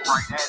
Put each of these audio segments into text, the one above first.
right at it.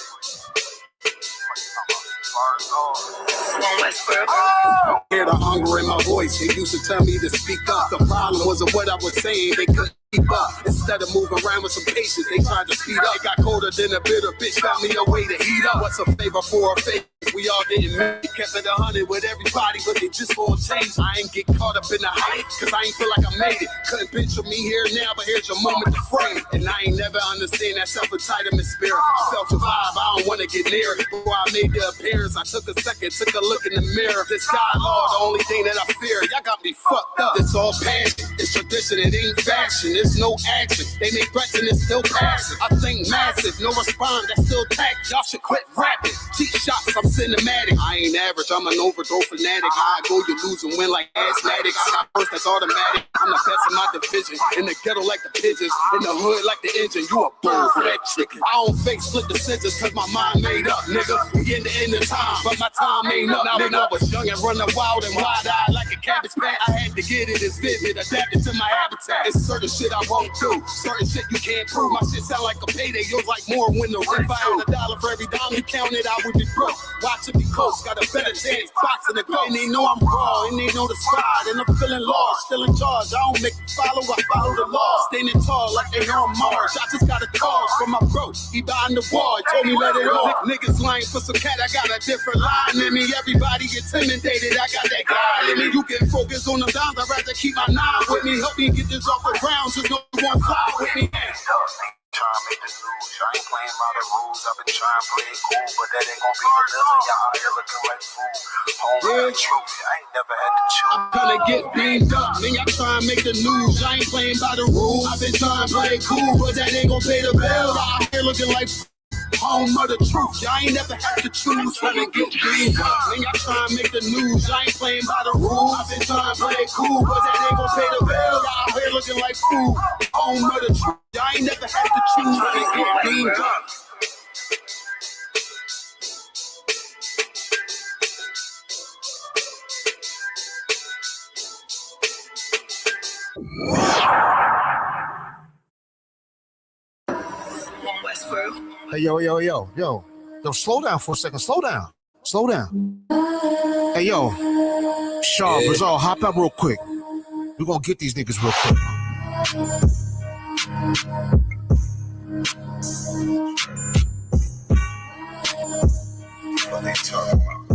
Hear the hunger in my voice. They used to tell me to speak up. The problem wasn't what I was saying. They couldn't keep up. Instead of moving around with some patience, they tried to speed up. It got colder than a bitter bitch. Found me a way to heat up. What's a favor for a favor? We all didn't make it. Kept it 100 with everybody, but they just won't change. I ain't get caught up in the hype, cause I ain't feel like I made it. Couldn't picture me here now, but here's your moment to frame it. And I ain't never understand that self-entitlement spirit. I felt your vibe, I don't wanna get near it. Before I made the appearance, I took a second, took a look in the mirror. This God, Lord, the only thing that I fear. Y'all got me fucked up. It's all passion, it's tradition, it ain't fashion. There's no action, they make threats and it's still passive. I think massive, no respond, that's still tact. Y'all should quit rapping. Cheap shots, I'm cinematic. I ain't average, I'm an overthrow fanatic. I go, you lose and win like asthmatics. I got first, that's automatic. I'm the best in my division. In the ghetto like the pigeons, in the hood like the engine. You a bird for that chicken. I don't fake split decisions cause my mind made up, nigga. We in the end of time, but my time ain't up. Now when I was young and running wild and wide-eyed like a cabbage patch, I had to get it as vivid, adapted to my habitat. It's certain shit I won't do, certain shit you can't prove. My shit sound like a payday, yours like more when the rent. If I had $1 for every dime you counted, I would be broke. Watch it be close, got a better chance, boxing the goal. And they know I'm raw, and they know the squad, and I'm feeling lost, still in charge. I don't make it follow, I follow the law. Standing tall like they on Mars. I just got a call from my bro, he behind the wall, he told me let it all. Niggas lying for some cat, I got a different line in me. Everybody intimidated, I got that guy in me. You can focus on the dimes, I'd rather keep my nine with me. Help me get this off the ground, just no one fly with me. Trying to make the news. I ain't playing by the rules. I've been trying to play it cool, but that ain't gonna be the living. Y'all out here looking like fools. Home with the truth. I ain't never had to choose. I'm gonna get beamed up. Then y'all try and make the news. I ain't playing by the rules. I've been trying to play it cool, but that ain't gonna pay the bill. Y'all out here looking like home of the truth. Y'all ain't never had to choose. Trying to get beamed up. Then y'all try and make the news. I ain't playing by the rules. I've been trying to play it cool, but that ain't gonna pay the bill. Y'all out here looking like fool. Home of the truth. Y'all ain't never had to choose. Trying to get beamed up. Hey, yo, slow down for a second. Slow down. Hey, yo, Shaw, Brazil, hop up real quick. We're gonna get these niggas real quick. What they talking about?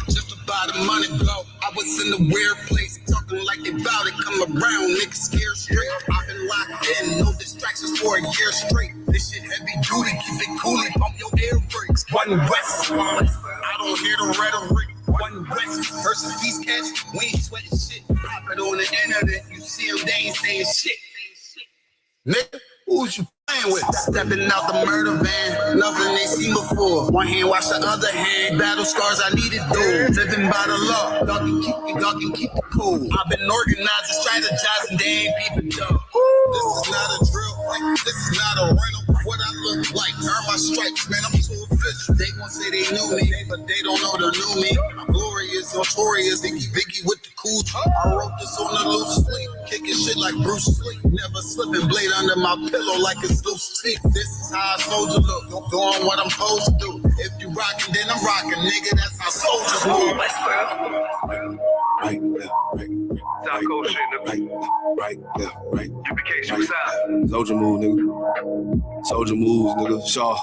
Just about a month ago, I was in a weird place, talking like they bout it. Come around, niggas scared straight. I've been locked in, no distractions for a year straight. This shit heavy duty, keep it cool, pump your air brakes. One West, I don't hear the rhetoric. One West versus these cats, we ain't sweating shit. Pop it on the internet, you see them, they ain't saying shit. Nigga, who's you playing with? Stepping out the murder van, nothing they seen before. One hand wash the other hand, battle scars I needed do. Living by the law, y'all can keep it cool. I've been organizing, strategizing, they ain't peeping though. This is not a drill, this is not a rental. What I look like, earn my stripes, man, I'm too official. They gon' say they knew me, but they don't know the new me. I'm glorious, notorious, Biggie with the cool. I wrote this on the loose sleep, kicking shit like Bruce Lee. Never slipping blade under my pillow like it's loose teeth. This is how a soldier look, doing what I'm supposed to do. If you rockin', then I'm rockin', nigga, that's how soldiers move. Right, left, right. Right. UPK, shoot side. Soldier move, nigga. Soldier moves, nigga. Shaw.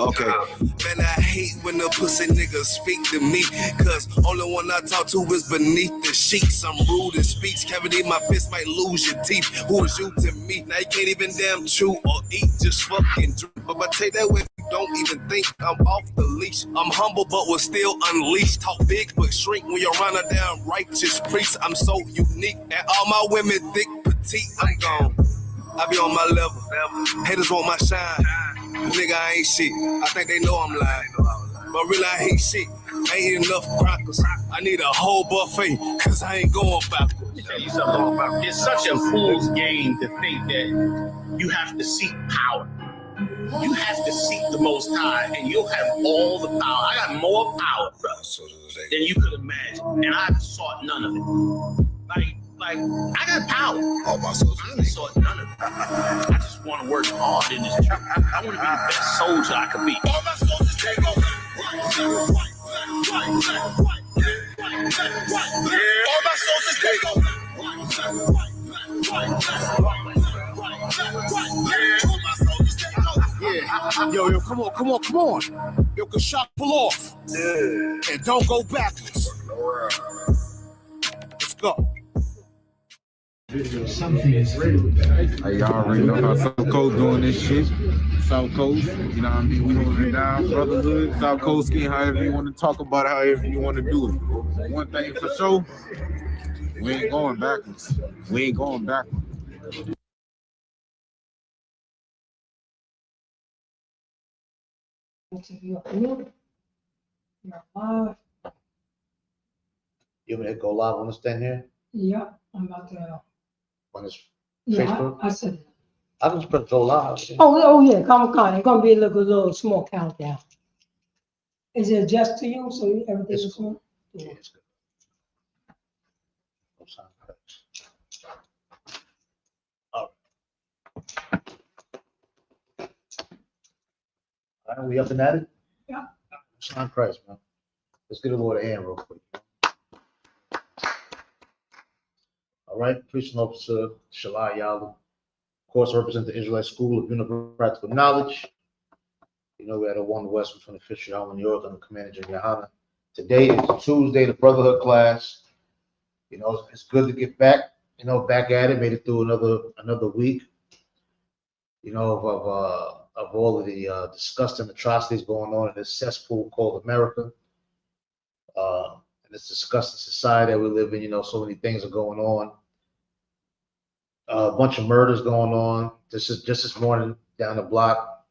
Okay. Man, I hate when the pussy niggas speak to me, cause only one I talk to is beneath the sheets. I'm rude in speech, cavity in my fist might lose your teeth. Who is you to me? Now you can't even damn chew or eat, just fucking drink. But I take that with you, don't even think I'm off the leash. I'm humble but will still unleash. Talk big but shrink when you're around a damn righteous priest. I'm so unique, and all my women thick, petite, I'm gone. I be on my level, haters want my shine. Nigga, I ain't shit, I think they know I'm lying. But really I hate shit, I ain't enough crackers. I need a whole buffet, cause I ain't going backwards. Tell you something about it's such a fool's game to think that you have to seek power. You have to seek the Most High, and you'll have all the power. I got more power, brother, than you could imagine, and I've sought none of it. Like, I got power. All my soldiers. I ain't sought none of it. I just want to work hard in this truth. I want to be the best soldier I could be. All my soldiers take over. All my soldiers take over. Yeah. Yo, come on. Yo, can shot pull off. Yeah. And don't go backwards. Let's go. Hey, y'all already know how South Coast doing this shit. South Coast, you know what I mean? We holding it down. Brotherhood, South Coast skin, however you want to talk about it, however you want to do it. One thing for sure, we ain't going backwards. We ain't going backwards. You're live. You want me to go live on this thing here? Yeah, I'm about to. On this Yeah, Facebook? I said it. I can just put go live. Oh yeah, Comic-Con. It's gonna be a little small countdown. Is it just to you? So everything It's is small? Yeah, Yeah. it's good. No sound effects. All right, we up and at it? Yeah. Sound Christ, man. Let's get a Lord of hand real quick. All right, Priest and Officer Shalai Yalu. Of course, I represent the Israelite School of Universal Practical Knowledge. You know, we had a 1 West from the Fisher Island, New York, under Commander Jim Yohana. Today is Tuesday, the Brotherhood class. You know, it's good to get back, you know, back at it. Made it through another week, you know, of all of the disgusting atrocities going on in this cesspool called America. And this disgusting society that we live in, you know, so many things are going on. A bunch of murders going on. Just this morning down the block.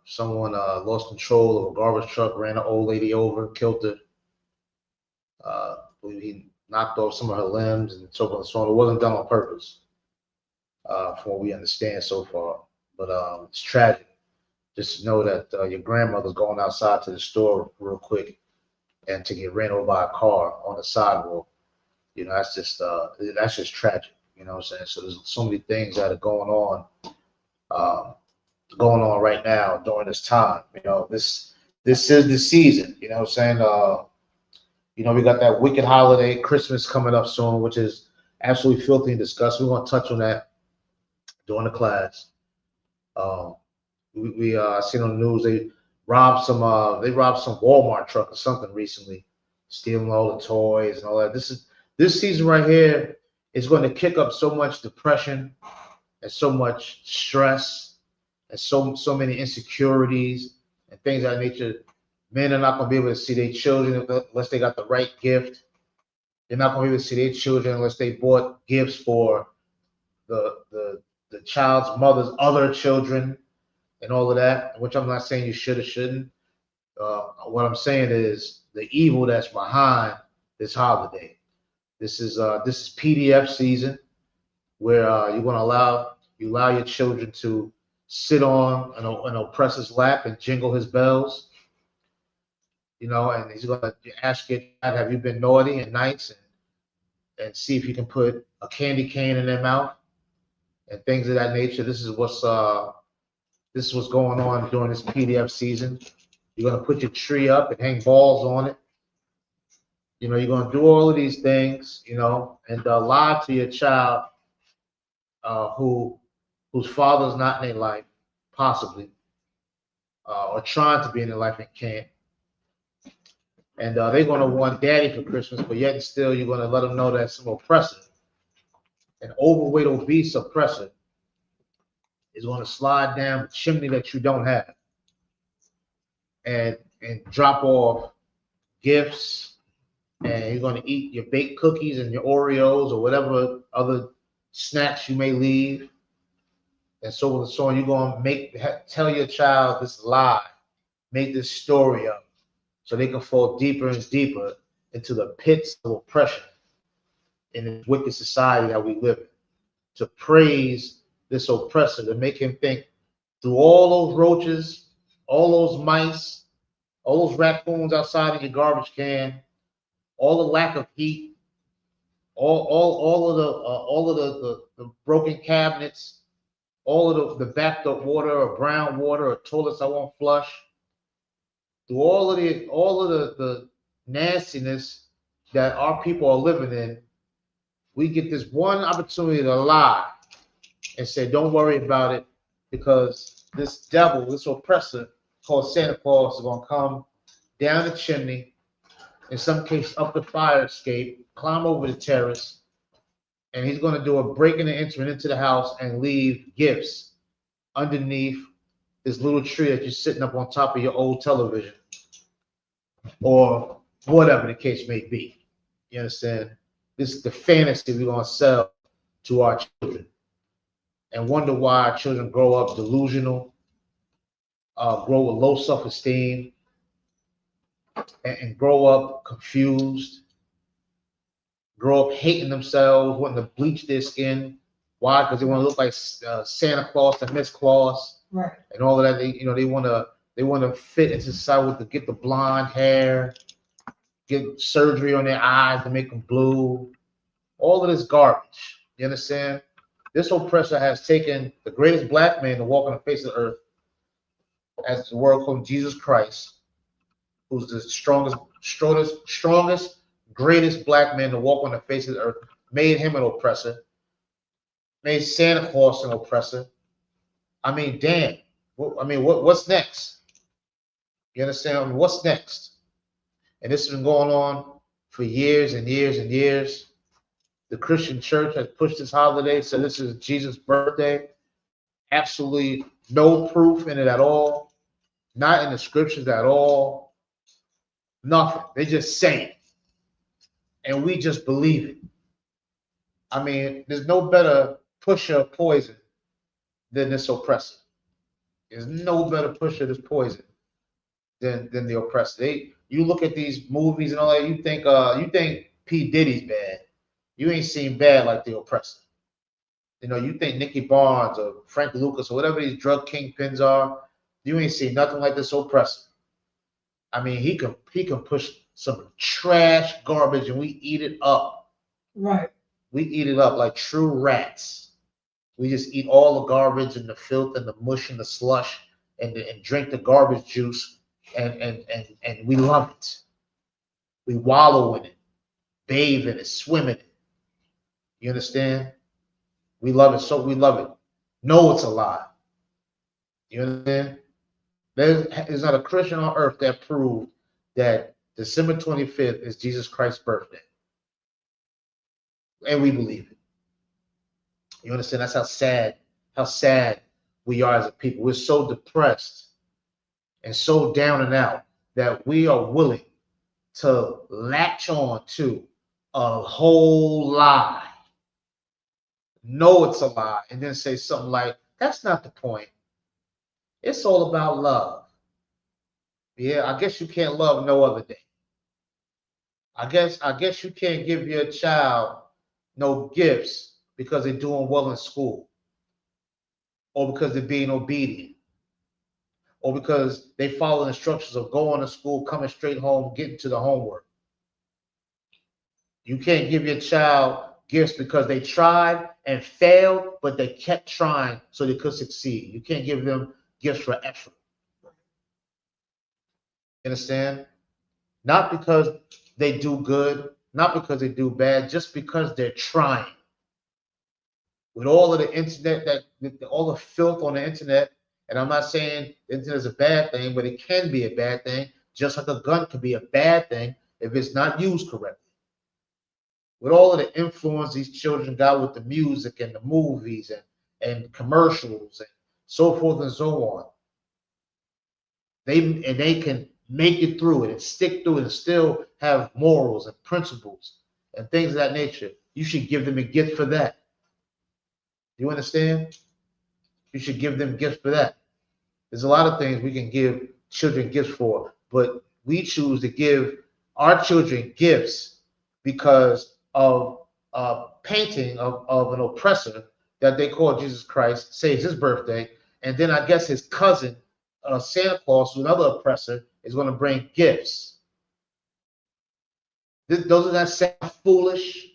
Someone lost control of a garbage truck, ran an old lady over, killed her. He knocked off some of her limbs and so on and so on. It wasn't done on purpose, from what we understand so far. But it's tragic. Just know that your grandmother's going outside to the store real quick, and to get ran over by a car on the sidewalk. You know, that's just tragic. You know what I'm saying? So there's so many things that are going on right now during this time. You know, this is the season. You know what I'm saying? You know, we got that wicked holiday, Christmas coming up soon, which is absolutely filthy and disgusting. We're gonna touch on that during the class. We seen on the news they robbed some Walmart truck or something recently, stealing all the toys and all that. This season right here is going to kick up so much depression and so much stress and so many insecurities and things of that nature. Men are not going to be able to see their children unless they got the right gift. They're not going to be able to see their children unless they bought gifts for the child's mother's other children and all of that, which I'm not saying you should or shouldn't. What I'm saying is the evil that's behind this holiday. This is PDF season, where you're going to allow your children to sit on an oppressor's lap and jingle his bells. You know, and he's going to ask you, have you been naughty and nice, and see if you can put a candy cane in their mouth and things of that nature. This is what's going on during this PDF season. You're going to put your tree up and hang balls on it. You know, you're going to do all of these things, you know, and lie to your child whose father's not in their life, possibly, or trying to be in their life and can't. And they're going to want daddy for Christmas, but yet and still you're going to let them know that some oppressor, an overweight, obese oppressor, is going to slide down the chimney that you don't have and drop off gifts, and you're going to eat your baked cookies and your Oreos or whatever other snacks you may leave, and so on and so on. You're going to tell your child this lie, make this story up, so they can fall deeper and deeper into the pits of oppression in this wicked society that we live in, to praise this oppressor, to make him think through all those roaches, all those mice, all those raccoons outside of your garbage can, all the lack of heat, all of the broken cabinets, all of the backed up water or brown water or toilets I won't flush, through all of the nastiness that our people are living in, we get this one opportunity to lie and say, don't worry about it, because this devil, this oppressor called Santa Claus is going to come down the chimney, in some case up the fire escape, climb over the terrace, and he's going to do a breaking and entering into the house and leave gifts underneath this little tree that you're sitting up on top of your old television, or whatever the case may be. You understand? This is the fantasy we're going to sell to our children, and wonder why our children grow up delusional, grow with low self-esteem, and grow up confused, grow up hating themselves, wanting to bleach their skin. Why? Because they want to look like Santa Claus and Miss Claus, Right. and all of that. They want to fit into society, to get the blonde hair, get surgery on their eyes to make them blue. All of this garbage. You understand? This oppressor has taken the greatest black man to walk on the face of the earth, as the world called Jesus Christ, who's the strongest, greatest black man to walk on the face of the earth, made him an oppressor, made Santa Claus an oppressor. I mean, damn. What's next? You understand? I mean, what's next? And this has been going on for years and years and years. The Christian church has pushed this holiday, so this is Jesus' birthday. Absolutely no proof in it at all. Not in the scriptures at all. Nothing. They just say it. And we just believe it. I mean, there's no better pusher of poison than this oppressor. There's no better pusher of this poison than the oppressor. You look at these movies and all that, you think P. Diddy's bad. You ain't seen bad like the oppressor. You think Nicky Barnes or Frank Lucas or whatever these drug kingpins are, you ain't seen nothing like this oppressor. I mean, he can push some trash garbage and we eat it up. Right. We eat it up like true rats. We just eat all the garbage and the filth and the mush and the slush and drink the garbage juice and we love it. We wallow in it, bathe in it, swim in it. You understand? We love it, so we love it. No, it's a lie. You understand? There's not a Christian on earth that proved that December 25th is Jesus Christ's birthday. And we believe it. You understand? That's how sad we are as a people. We're so depressed and so down and out that we are willing to latch on to a whole lie. Know it's a lie, and then say something like, that's not the point. It's all about love. Yeah, I guess you can't love no other day. I guess you can't give your child no gifts because they're doing well in school, or because they're being obedient, or because they follow the instructions of going to school, coming straight home, getting to the homework. You can't give your child gifts because they tried and failed, but they kept trying so they could succeed. You can't give them gifts for effort. Understand? Not because they do good, not because they do bad, just because they're trying. With all of the internet, all the filth on the internet, and I'm not saying the internet is a bad thing, but it can be a bad thing, just like a gun can be a bad thing if it's not used correctly. With all of the influence these children got with the music and the movies and commercials and so forth and so on, they can make it through it and stick through it and still have morals and principles and things of that nature. You should give them a gift for that. You understand? You should give them gifts for that. There's a lot of things we can give children gifts for, but we choose to give our children gifts because of a painting of an oppressor that they call Jesus Christ, say it's his birthday, and then I guess his cousin, Santa Claus, who's another oppressor, is going to bring gifts. Doesn't that sound foolish?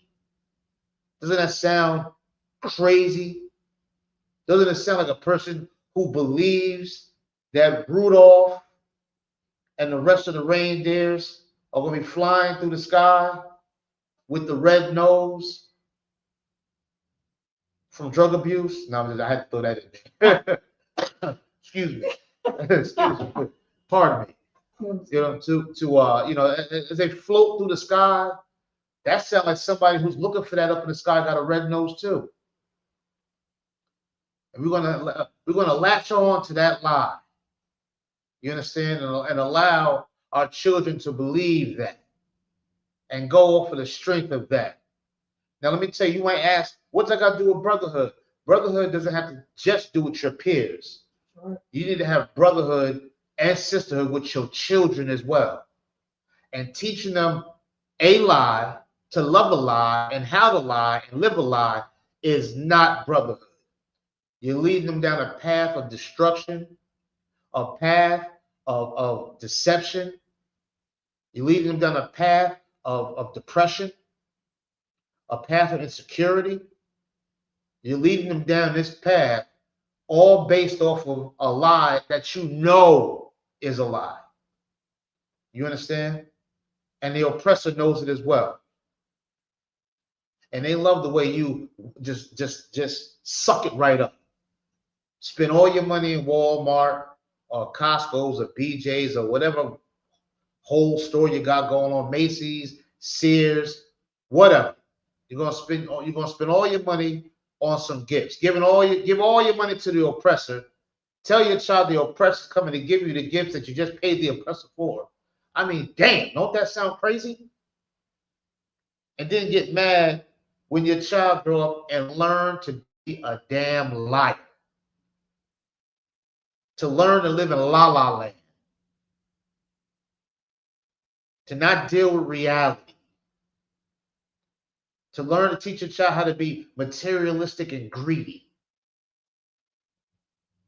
Doesn't that sound crazy? Doesn't it sound like a person who believes that Rudolph and the rest of the reindeers are going to be flying through the sky with the red nose from drug abuse? No, I had to throw that in there. Excuse me. Excuse me. Pardon me. You know, you know, as they float through the sky, that sounds like somebody who's looking for that up in the sky got a red nose too. And we're gonna latch on to that lie. You understand? And allow our children to believe that and go off of the strength of that. Now, let me tell you, you might ask, what's that got to do with brotherhood? Brotherhood doesn't have to just do with your peers. You need to have brotherhood and sisterhood with your children as well. And teaching them a lie, to love a lie, and how to lie, and live a lie is not brotherhood. You're leading them down a path of destruction, a path of deception. You're leading them down a path of depression, a path of insecurity. You're leading them down this path all based off of a lie that you know is a lie. You understand? And the oppressor knows it as well. And they love the way you just suck it right up. Spend all your money in Walmart or Costco's or BJ's or whatever whole store you got going on, Macy's, Sears, whatever. You're gonna spend all your money on some gifts. Give all your money to the oppressor. Tell your child the oppressor's coming to give you the gifts that you just paid the oppressor for. I mean, damn, don't that sound crazy? And then get mad when your child grow up and learn to be a damn liar. To learn to live in la la land. To not deal with reality. To learn to teach your child how to be materialistic and greedy.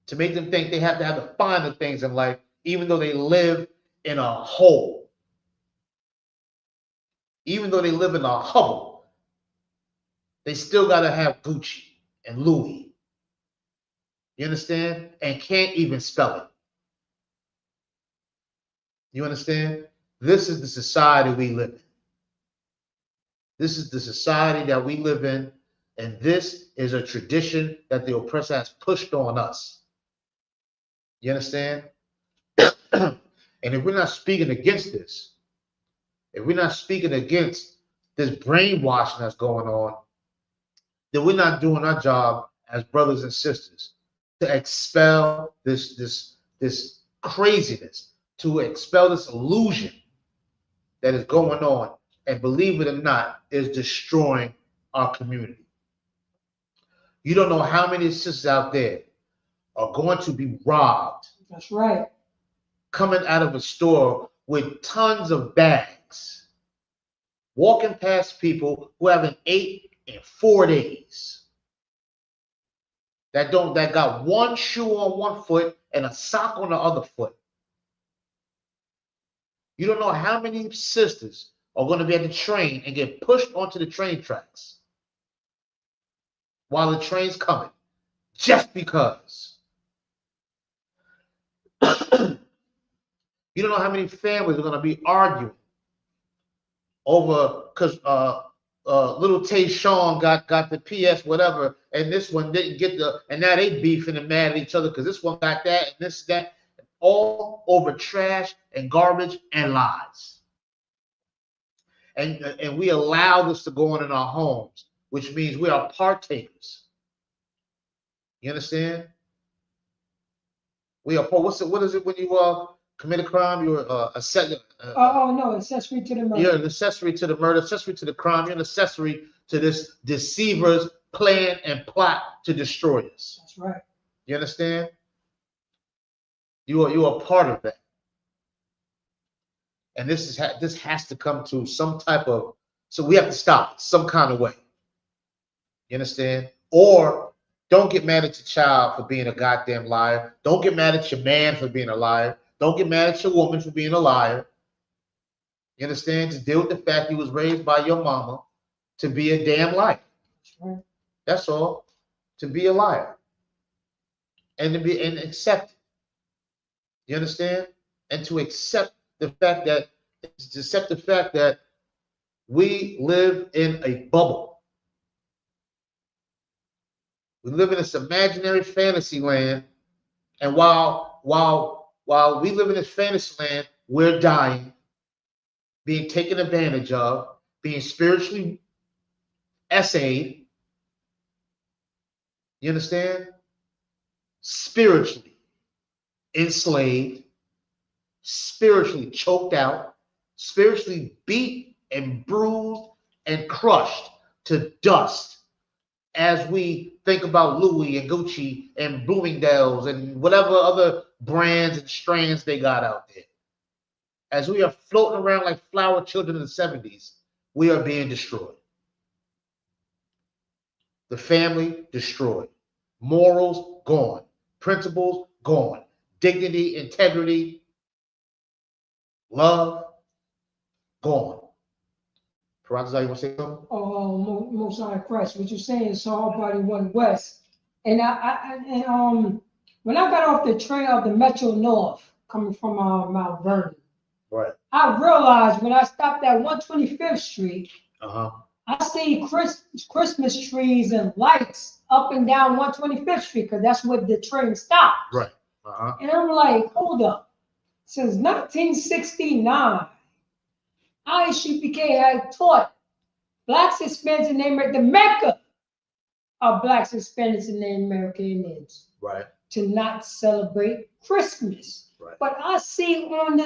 To make them think they have to have the finer things in life, even though they live in a hole. Even though they live in a hovel, they still got to have Gucci and Louis. You understand? And can't even spell it. You understand? This is the society we live in. This is the society that we live in, and this is a tradition that the oppressor has pushed on us. You understand? And if we're not speaking against this, if we're not speaking against this brainwashing that's going on, then we're not doing our job as brothers and sisters to expel this craziness, to expel this illusion that is going on, and believe it or not, is destroying our community. You don't know how many sisters out there are going to be robbed. That's right. Coming out of a store with tons of bags, walking past people who haven't ate in 4 days, that got one shoe on one foot and a sock on the other foot. You don't know how many sisters are going to be at the train and get pushed onto the train tracks while the train's coming, just because. You don't know how many families are going to be arguing over because little Tay Sean got the PS whatever, and this one didn't get and now they beefing and mad at each other because this one got that and this that, all over trash and garbage and lies. And we allow this to go on in our homes, which means we are partakers. You understand? We are. What is it when you commit a crime? You're accessory to the murder. You're an accessory to the murder, accessory to the crime. You're an accessory to this deceiver's plan and plot to destroy us. That's right. You understand? You are part of that. And this has to come to some type of, so we have to stop it some kind of way. You understand? Or don't get mad at your child for being a goddamn liar. Don't get mad at your man for being a liar. Don't get mad at your woman for being a liar. You understand? Just deal with the fact you was raised by your mama to be a damn liar. Right. That's all. To be a liar. And to be and accept it. You understand? And to accept the fact that we live in a bubble. We live in this imaginary fantasy land, and while we live in this fantasy land, we're dying, being taken advantage of, being spiritually essayed. You understand? Spiritually enslaved, spiritually choked out, spiritually beat and bruised and crushed to dust as we think about Louis and Gucci and Bloomingdale's and whatever other brands and strands they got out there. As we are floating around like flower children in the 70s, we are being destroyed. The family destroyed. Morals gone. Principles gone. Dignity, integrity, love gone. Parazai, you want to say something? Oh, Most High Christ. What you're saying is all body one West. And when I got off the train of the Metro North coming from Mount Vernon, Right. I realized when I stopped at 125th Street, Uh-huh. I see Christmas trees and lights up and down 125th Street because that's where the train stopped. Right. Uh-huh. And I'm like, hold up. Since 1969, ISUPK had taught Blacks, Hispanics, and Native Americans, the Mecca of Blacks, Hispanics, and Native American Indians, Right. to not celebrate Christmas. Right. But I see on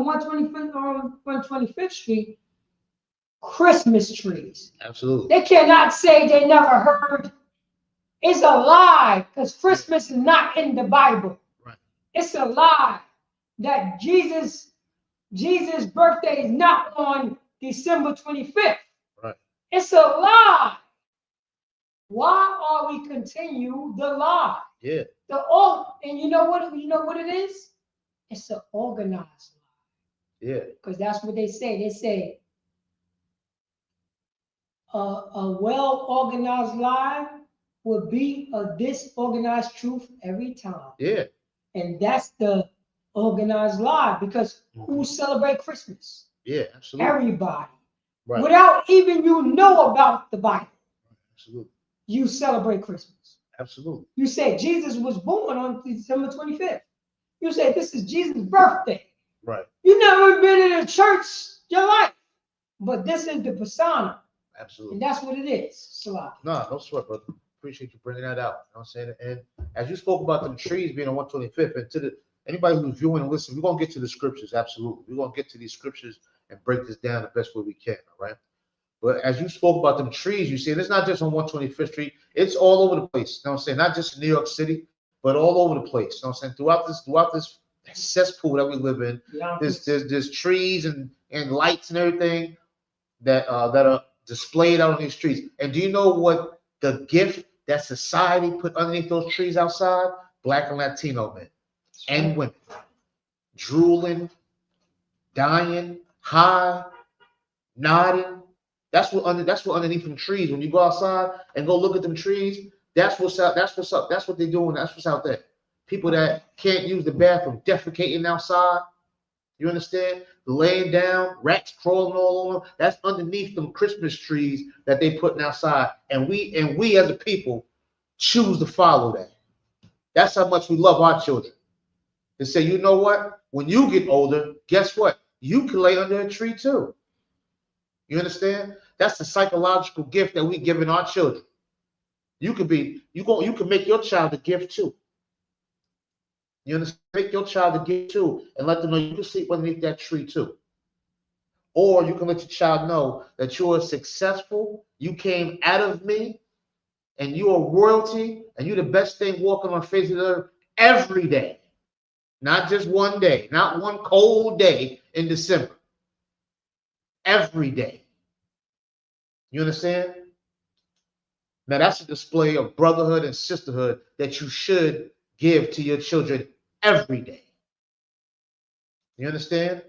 125th Street, Christmas trees. Absolutely. They cannot say they never heard. It's a lie because Christmas is not in the Bible. Right. It's a lie that Jesus' birthday is not on December 25th. Right. It's a lie. Why are we continue the lie? Yeah. And you know what it is? It's an organized lie. Yeah. Because that's what they say. They say a well-organized lie will be a disorganized truth every time. Yeah. And that's the organized lie, because who celebrate Christmas? Yeah, absolutely. Everybody. Right. Without even about the Bible. Absolutely. You celebrate Christmas. Absolutely. You say Jesus was born on December 25th. You say this is Jesus' birthday. Right. You never been in a church your life. But this is the persona. Absolutely. And that's what it is. Salah. No, no sweat, brother. Appreciate you bringing that out. You know what I'm saying? And as you spoke about the trees being on 125th, and to anybody who's viewing and listening, we're going to get to the scriptures. Absolutely. We're going to get to these scriptures and break this down the best way we can. All right. But as you spoke about them trees, you see, and it's not just on 125th Street, it's all over the place. You know what I'm saying? Not just in New York City, but all over the place. You know what I'm saying? Throughout this cesspool that we live in, there's trees and lights and everything that are displayed out on these trees. And do you know what the gift that society put underneath those trees outside? Black and Latino men and women, drooling, dying, high, nodding. That's what underneath them trees. When you go outside and go look at them trees, that's what's up. That's what they're doing. That's what's out there. People that can't use the bathroom, defecating outside. You understand? Laying down, rats crawling all over them. That's underneath them Christmas trees that they putting outside. And we as a people choose to follow that. That's how much we love our children. They say, you know what? When you get older, guess what? You can lay under a tree too. You understand? That's the psychological gift that we giving our children. You can make your child a gift too. You understand? Make your child a gift too, and let them know you can sleep underneath that tree too. Or you can let your child know that you are successful, you came out of me, and you are royalty, and you're the best thing walking on the face of the earth every day. Not just one day, not one cold day in December. Every day. You understand? Now that's a display of brotherhood and sisterhood that you should give to your children every day. You understand?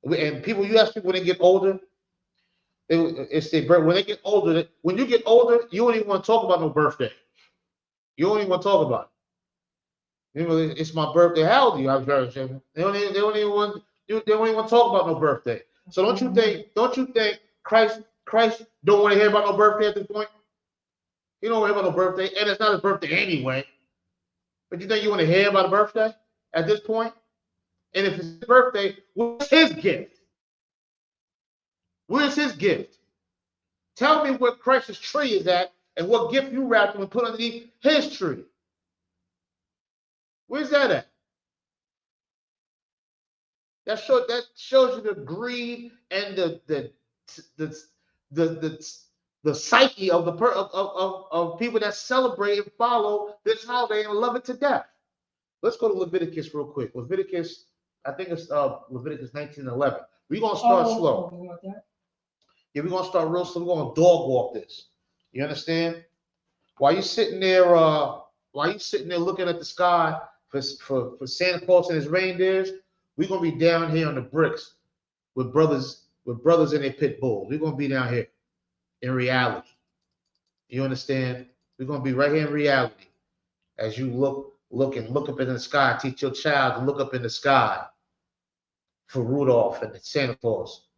And you ask people when they get older, It's their birth. When they get older, when you get older, you don't even want to talk about no birthday. You don't even want to talk about it. You know, it's my birthday. How old are you? I was very simple. They don't even want to talk about no birthday. So don't you think Christ don't want to hear about no birthday at this point? He don't want to hear about no birthday, and it's not his birthday anyway. But you think you want to hear about a birthday at this point? And if it's his birthday, what's his gift? Where's his gift? Tell me where Christ's tree is at and what gift you wrapped and put underneath his tree. Where's that at? That shows you the greed and the psyche of of people that celebrate and follow this holiday and love it to death. Let's go to Leviticus real quick. Leviticus, I think it's Leviticus 19:11. We're gonna start slow. Yeah, we're gonna start real slow. We're gonna dog walk this. You understand? While you sitting there looking at the sky for Santa Claus and his reindeers, we're gonna be down here on the bricks with brothers in their pit bulls. We're gonna be down here in reality. You understand? We're gonna be right here in reality. As you look up in the sky, teach your child to look up in the sky for Rudolph and Santa Claus,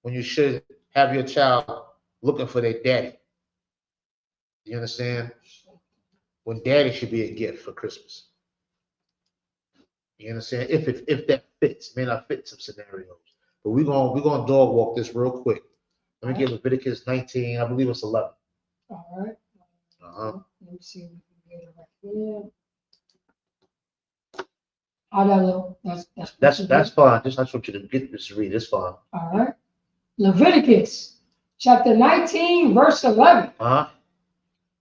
when you should have your child looking for their daddy. You understand? When daddy should be a gift for Christmas. You understand? If that fits, may not fit some scenarios. But we're gonna dog walk this real quick. Let me get Leviticus 19, I believe it's 11. All right. Let me see if we can get it right here. That's fine. Just I just want you to get this read. It's fine. All right. Leviticus chapter 19, verse 11.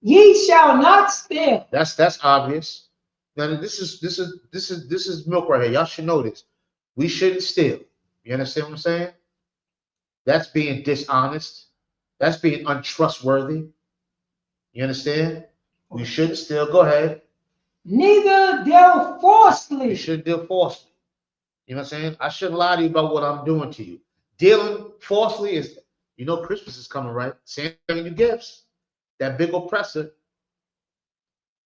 Ye shall not steal. That's obvious. Now this is milk right here. Y'all should know this. We shouldn't steal. You understand what I'm saying? That's being dishonest. That's being untrustworthy. You understand? We shouldn't steal. Go ahead. Neither deal falsely. You shouldn't deal falsely. You know what I'm saying? I shouldn't lie to you about what I'm doing to you. Dealing falsely is, Christmas is coming, right? Santa bringing you gifts. That big oppressor,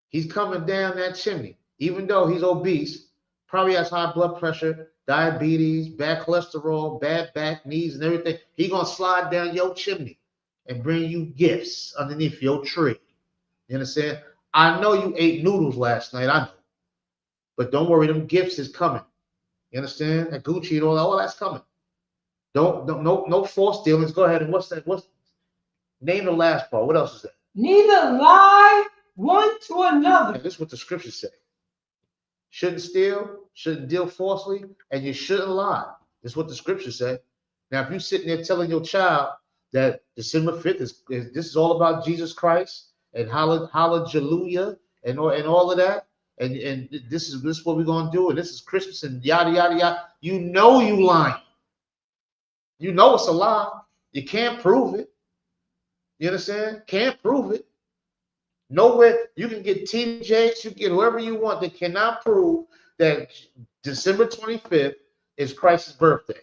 he's coming down that chimney. Even though he's obese, probably has high blood pressure, diabetes, bad cholesterol, bad back, knees, and everything. He's going to slide down your chimney and bring you gifts underneath your tree. You understand? I know you ate noodles last night. I know. But don't worry, them gifts is coming. You understand? That Gucci and all that's coming. No false dealings. Go ahead and name the last part. What else is that? Neither lie one to another. And this is what the scriptures say. Shouldn't steal, shouldn't deal falsely, and you shouldn't lie. This is what the scriptures say. Now, if you're sitting there telling your child that December 5th this is all about Jesus Christ and hallelujah and all of that, and this is what we're gonna do, and this is Christmas and yada yada yada, you lying. You know it's a lie. You can't prove it. You understand? Can't prove it. Nowhere. You can get TJs, you can get whoever you want. They cannot prove that December 25th is Christ's birthday.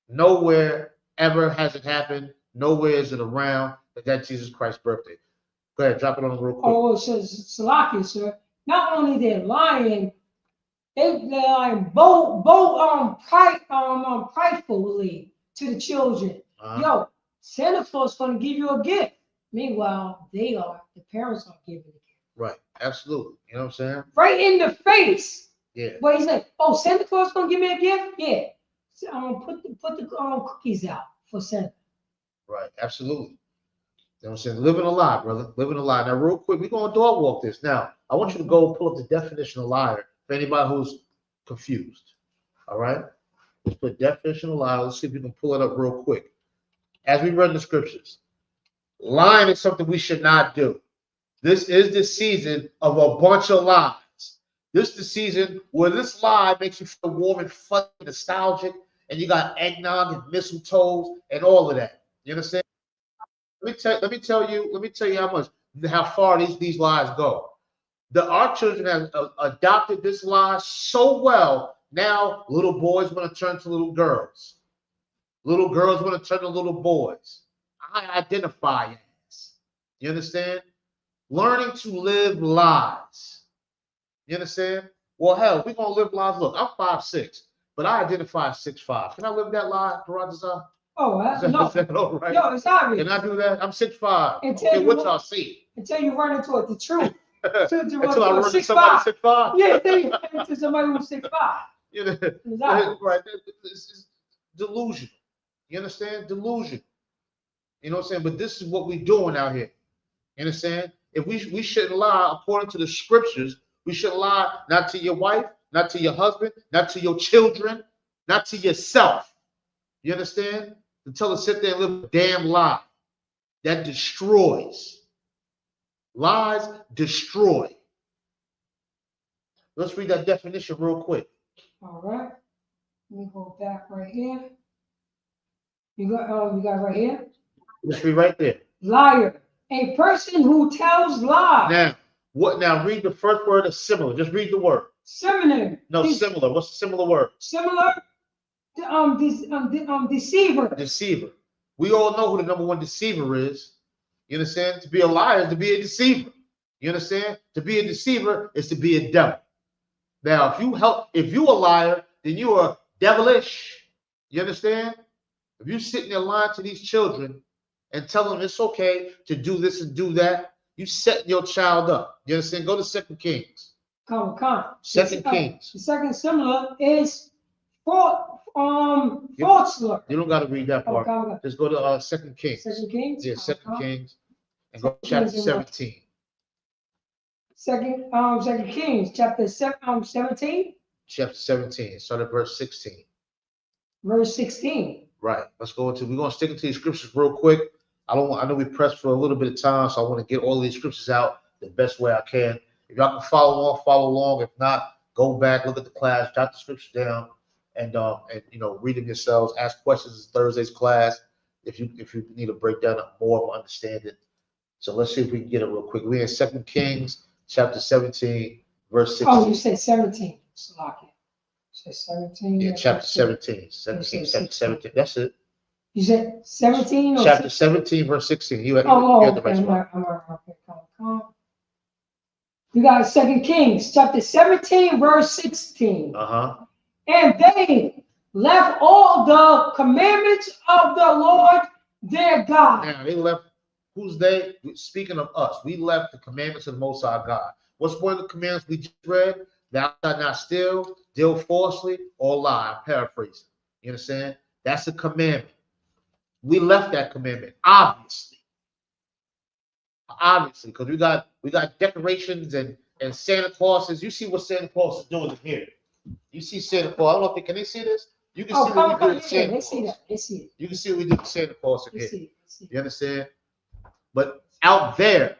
Nowhere ever has it happened. Nowhere is it around that's Jesus Christ's birthday. Go ahead, drop it on real quick. Oh, it says Salaki, sir. Not only they're lying, they're lying pridefully to the children. Yo, Santa Claus is going to give you a gift. Meanwhile, the parents are giving the gift. Right, absolutely. You know what I'm saying? Right in the face. Yeah. But he's like, oh, Santa Claus is going to give me a gift? Yeah. So, put the cookies out for Santa. Right, absolutely. You know what I'm saying? Living a lie, brother. Living a lie. Now, real quick, we're going to dog walk this. Now, I want you to go pull up the definition of liar for anybody who's confused. All right? Let's put definition of liar. Let's see if we can pull it up real quick. As we read the scriptures, lying is something we should not do. This is the season of a bunch of lies. This is the season where this lie makes you feel warm and fuzzy, nostalgic, and you got eggnog and mistletoe and all of that. You understand? Let me tell you how far these lies go. Our children have adopted this lie so well. Now little boys want to turn to little girls. Little girls want to turn to little boys. I identify as. You understand? Learning to live lies. You understand? Well, hell, we're going to live lies. Look, I'm 5'6", but I identify as 6'5". Can I live that lie, Baratazar? Oh, No. Is that all right? No, it's obvious. Can I do that? I'm 6'5". Until Okay, you what run- y'all see? Until you run into it, the truth. Until I run into somebody 6'5"? Yeah, until you run into somebody who's 6'5". You know, Exactly. right. It's delusion. You understand? Delusion. You know what I'm saying? But this is what we're doing out here. You understand? If we shouldn't lie according to the scriptures, we shouldn't lie not to your wife, not to your husband, not to your children, not to yourself. You understand? Until to sit there and live a damn lie that destroys. Lies destroy. Let's read that definition real quick. All right. Let me go back right here. You got right here. Let's read right there. Liar. A person who tells lies. Now read the first word of similar. Just read the word. Similar. Similar. What's the similar word? Similar. Deceiver. Deceiver. We all know who the number one deceiver is. You understand? To be a liar is to be a deceiver. You understand? To be a deceiver is to be a devil. Now, if you a liar, then you are devilish. You understand? If you sitting there lying to these children and telling them it's okay to do this and do that, you setting your child up. You understand? Go to 2 Kings. Come. 2 Kings. The second similar is falsehood. You don't got to read that part. Okay. Just go to 2 Kings. 2 Kings. Yeah, 2 Kings, and go to chapter 17. Second Kings, chapter 17. Chapter 17. Start at verse 16. Verse 16. Right. We're gonna stick into these scriptures real quick. I know we pressed for a little bit of time, so I want to get all of these scriptures out the best way I can. If y'all can follow along. If not, go back, look at the class, jot the scriptures down, and read them yourselves. Ask questions in Thursday's class if you need a breakdown more of understanding. So let's see if we can get it real quick. We're in 2 Kings, chapter 17, verse 16. Oh, you said 17. Slocky. You said 17. Yeah, chapter 17. 2 Kings, chapter 17. That's it. You said 17 or chapter 17, verse 16. You had the okay. Come. You got 2 Kings, chapter 17, verse 16. And they left all the commandments of the Lord their God. Now they left. Who's they? Speaking of us, we left the commandments of the Most High God. What's one of the commandments we just read? Thou shalt not steal, deal falsely, or lie. I'm paraphrasing. You understand? That's a commandment. We left that commandment, obviously, because we got decorations and Santa Clauses. You see what Santa Claus is doing in here. You see Santa Claus. I don't know if can they see this? You can see what we do with Santa Claus. They see it. You can see what we do with Santa Claus in here. See it. You understand? But out there,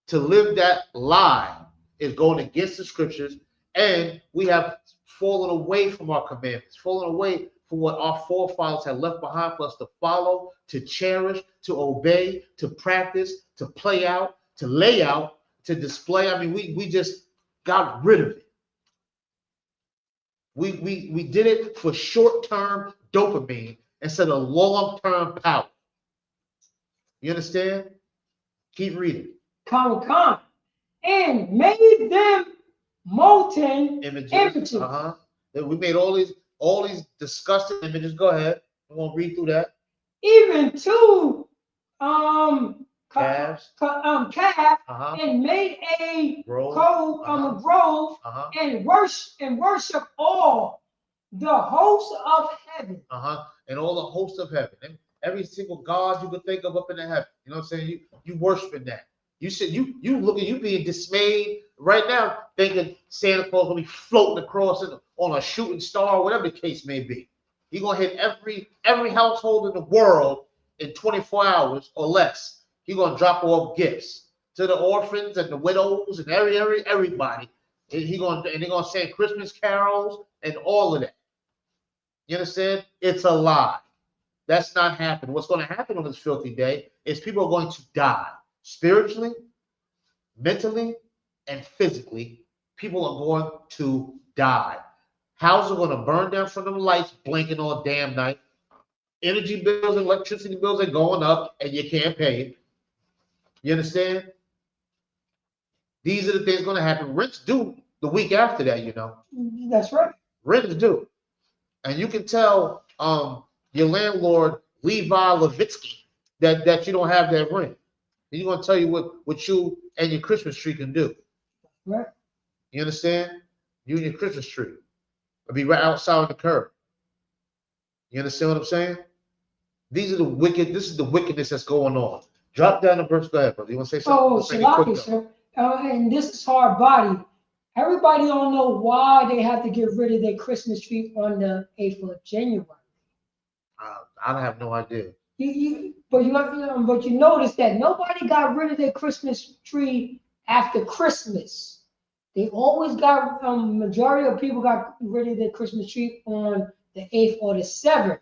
to live that lie is going against the scriptures, and we have fallen away from our commandments, fallen away from what our forefathers had left behind for us to follow, to cherish, to obey, to practice, to play out, to lay out, to display. I mean, we just got rid of it. We did it for short-term dopamine instead of long-term power. You understand? Keep reading. Come. And made them molten images. We made all these disgusting images. Go ahead. I'm gonna read through that. Even to calves. And made a grove and worship all the hosts of heaven. And all the hosts of heaven. And every single god you could think of up in the heaven. You know what I'm saying? You worshiping that. You said you being dismayed right now, thinking Santa Claus will be floating across on a shooting star, whatever the case may be. He's gonna hit every household in the world in 24 hours or less. He's gonna drop off gifts to the orphans and the widows and everybody. And they're gonna sing Christmas carols and all of that. You understand? It's a lie. That's not happening. What's going to happen on this filthy day is people are going to die spiritually, mentally, and physically. People are going to die. Houses are going to burn down from them lights blinking all damn night. energy bills and electricity bills are going up and you can't pay it. You understand? These are the things going to happen. Rent's due the week after that, you know. That's right. Rent is due. And you can tell your landlord, Levi Levitsky, that you don't have that rent. He's going to tell you what you and your Christmas tree can do. Right. You understand? You and your Christmas tree. It'll be right outside on the curb. You understand what I'm saying? These are the wicked. This is the wickedness that's going on. Drop down the verse. Go ahead, brother. You want to say something? Oh, Shalaki, sir. And this is hard body. Everybody don't know why they have to get rid of their Christmas tree on the 8th of January. I have no idea. But you notice that nobody got rid of their Christmas tree after Christmas. They always got majority of people got rid of their Christmas tree on the 8th or the 7th,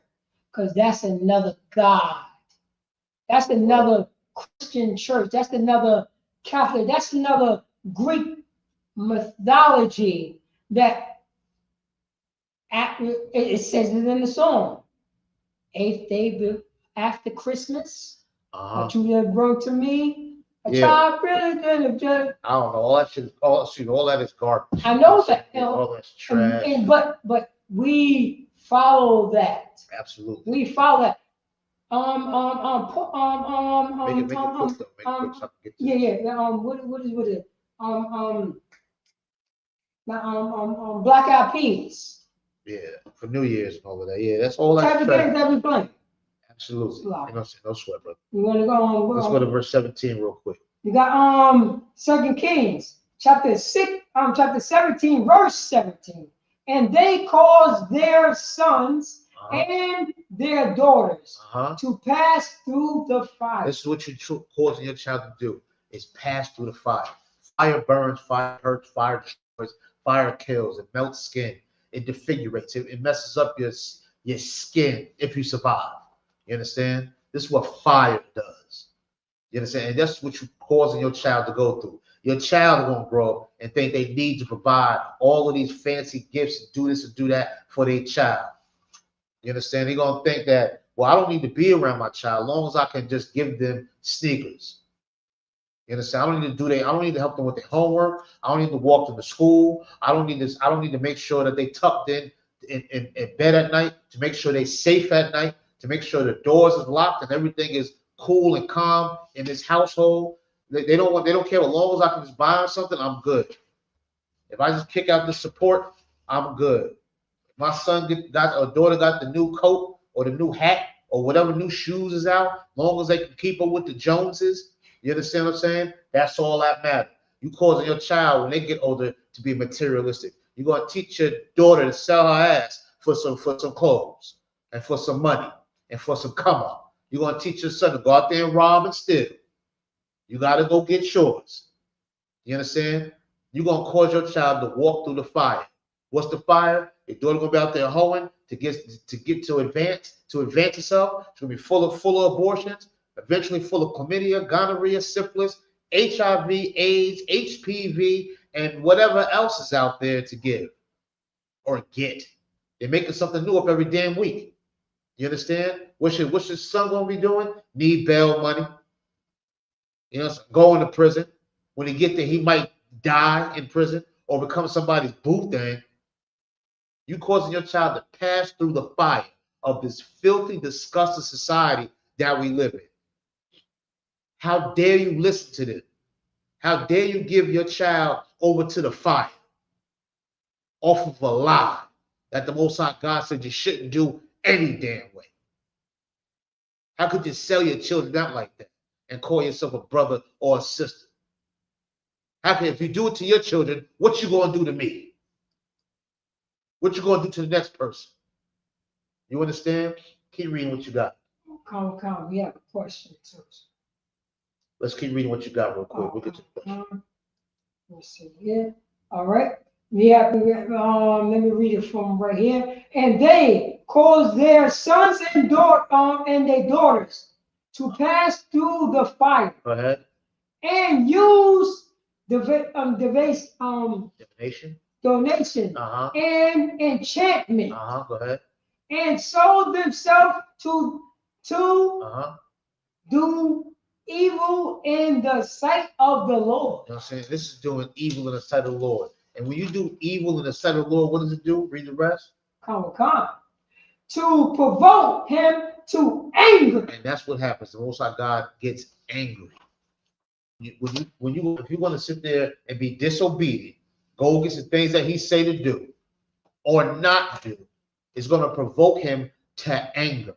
because that's another God. That's another Christian church. That's another Catholic. That's another Greek mythology that it says it in the song. 8th day after Christmas, what you have brought to me, a child really good. I don't know. All that shit. All that is garbage. I know that. All that's trash. But we follow that. Absolutely. We follow that. What is it? Black Eyed Peas. Yeah, for New Year's and all of that. Yeah, that's all that type of games that we play. Absolutely. No sweat, brother. You want to go on? Let's go to verse 17 real quick. You got 2 Kings chapter 17, verse 17. And they caused their sons and their daughters to pass through the fire. This is what you're causing your child to do, is pass through the fire. Fire burns, fire hurts, fire destroys, fire kills, it melts skin, it defigurates, it messes up your skin if you survive. You understand? This is what fire does. You understand? And that's what you're causing your child to go through. Your child won't grow up and think they need to provide all of these fancy gifts and do this and do that for their child. You understand? They're going to think that, well, I don't need to be around my child as long as I can just give them sneakers. You understand? I don't need to help them with their homework. I don't need to walk them to school. I don't need to make sure that they tucked in bed at night, to make sure they're safe at night, to make sure the doors is locked and everything is cool and calm in this household. They don't care. As long as I can just buy them something, I'm good. If I just kick out the support, I'm good. If my son daughter got the new coat or the new hat or whatever new shoes is out, as long as they can keep up with the Joneses, you understand what I'm saying? That's all that matters. You causing your child when they get older to be materialistic. You're gonna teach your daughter to sell her ass for some clothes and for some money and for some come up. You're gonna teach your son to go out there and rob and steal. You gotta go get yours. You understand? You're gonna cause your child to walk through the fire. What's the fire? Your daughter gonna be out there hoeing to advance herself. She's gonna be full of abortions, eventually full of chlamydia, gonorrhea, syphilis, HIV, AIDS, HPV, and whatever else is out there to give or get. They're making something new up every damn week. You understand? What's your son gonna be doing? Need bail money. You know, going to prison. When he get there, he might die in prison or become somebody's boo thing. You causing your child to pass through the fire of this filthy, disgusting society that we live in. How dare you listen to this? How dare you give your child over to the fire off of a lie that the Most High God said you shouldn't do any damn way? How could you sell your children out like that and call yourself a brother or a sister? If you do it to your children, what you gonna do to me? What you gonna do to the next person? You understand? Keep reading what you got. Come. We have a question too. Let's keep reading what you got real quick. We'll get to the question. Let's see here. All right. Let me read it from right here. And they caused their sons and their daughters to pass through the fire. Go ahead. And use donation and enchantment. Go ahead. and sold themselves to do evil in the sight of the Lord. You know what I'm saying? This is doing evil in the sight of the Lord. And when you do evil in the sight of the Lord, what does it do? Read the rest. Come. To provoke him to anger. And that's what happens. The Most High God gets angry. If you want to sit there and be disobedient, go against the things that he say to do or not do, it's going to provoke him to anger.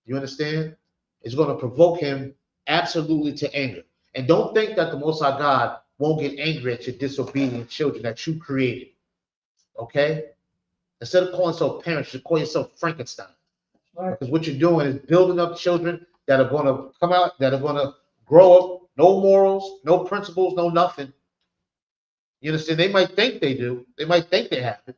You understand? It's going to provoke him absolutely to anger. And don't think that the Most High God won't get angry at your disobedient children that you created. Okay? Instead of calling yourself parents, you call yourself Frankenstein. Right. Because what you're doing is building up children that are going to come out, that are going to grow up, no morals, no principles, no nothing. You understand? They might think they do. They might think they have it.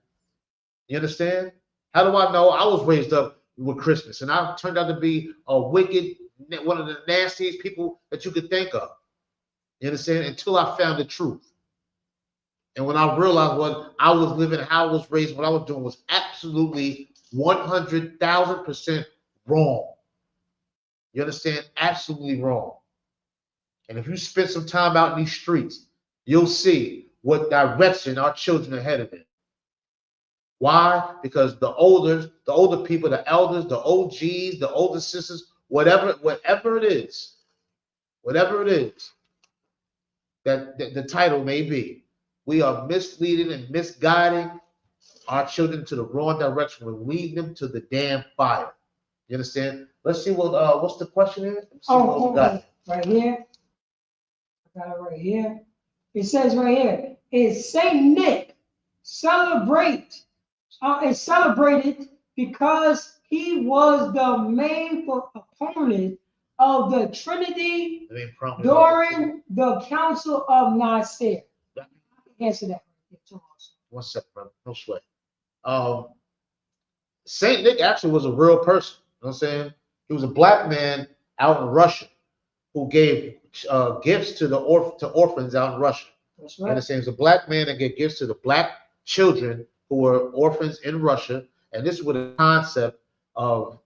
You understand? How do I know? I was raised up with Christmas, and I turned out to be a wicked, one of the nastiest people that you could think of. You understand? Until I found the truth. And when I realized what I was living, how I was raised, what I was doing was absolutely 100,000% wrong. You understand? Absolutely wrong. And if you spend some time out in these streets, you'll see what direction our children are headed in. Why? Because the older people, the elders, the OGs, the older sisters, whatever it is that the title may be, we are misleading and misguiding our children to the wrong direction. We're leading them to the damn fire. You understand? Let's see what's the question here. Right here. I got it right here. It says right here, is Saint Nick celebrated because he was the main opponent of the Trinity during the Council of Nicaea? Answer that. One second, brother. No sweat. Saint Nick actually was a real person. You know what I'm saying? He was a black man out in Russia who gave gifts to orphans out in Russia. That's right. You understand? He was a black man that gave gifts to the black children who were orphans in Russia. And this is where the concept of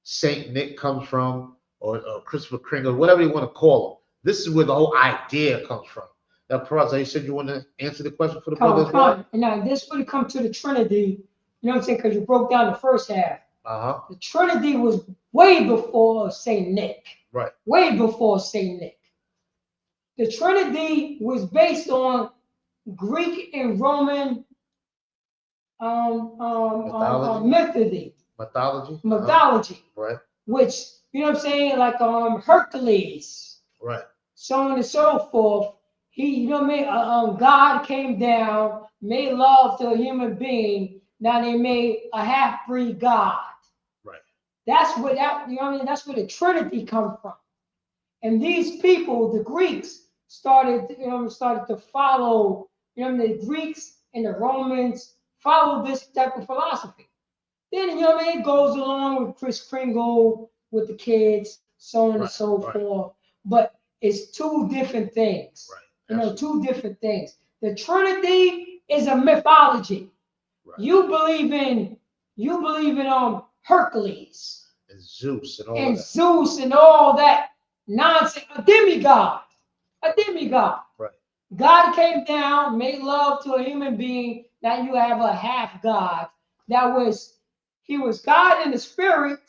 Saint Nick comes from, or Christopher Kringle, whatever you want to call him. This is where the whole idea comes from. Now, Perazza, you said you want to answer the question for the brother as well? Now, this would come to the Trinity, you know what I'm saying, because you broke down the first half. The Trinity was way before Saint Nick. Right. Way before Saint Nick. The Trinity was based on Greek and Roman mythology. Right. Which, you know what I'm saying, like Hercules. Right. So on and so forth. He, you know what I mean? God came down, made love to a human being. Now they made a half-breed God. Right. That's where you know what I mean? That's where the Trinity comes from. And these people, the Greeks, started to follow, you know, the Greeks and the Romans followed this type of philosophy. Then, you know what I mean? It goes along with Kris Kringle, with the kids, so on and so forth. But it's two different things. Right. You know, two different things. The Trinity is a mythology. Right. You believe in Hercules and Zeus and all that nonsense. A demigod. Right. God came down, made love to a human being. Now you have a half God. He was God in the spirit,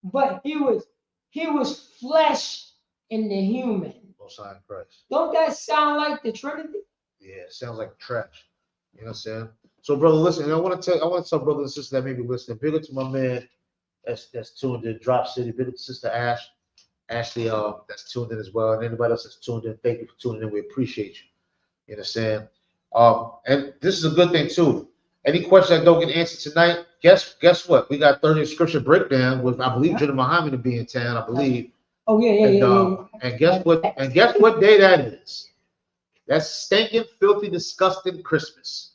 but he was flesh in the human. Christ. Don't that sound like the Trinity? Yeah, it sounds like trash. You know what I'm saying? So, brother, listen. I want to tell brothers and sisters that may be listening. Big up to my man that's tuned in, Drop City. Big up to Sister Ashley, that's tuned in as well, and anybody else that's tuned in. Thank you for tuning in. We appreciate you. You understand? And this is a good thing too. Any questions that don't get answered tonight, guess what? We got 30 scripture breakdown with, I believe, Jenna Muhammad to be in town. I believe. Oh yeah. And guess what day that is? That's stinking, filthy, disgusting Christmas.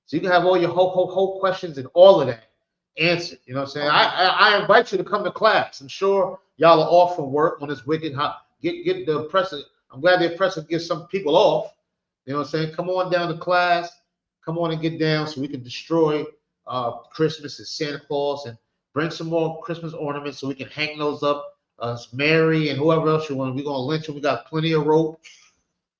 So you can have all your whole questions and all of that answered. You know what I'm saying? I invite you to come to class. I'm sure y'all are off from work on this wicked hot. Get the oppressor. I'm glad the oppressor gives some people off. You know what I'm saying? Come on down to class. Come on and get down so we can destroy Christmas and Santa Claus, and bring some more Christmas ornaments so we can hang those up. Mary and whoever else you want. We're gonna lynch them. We got plenty of rope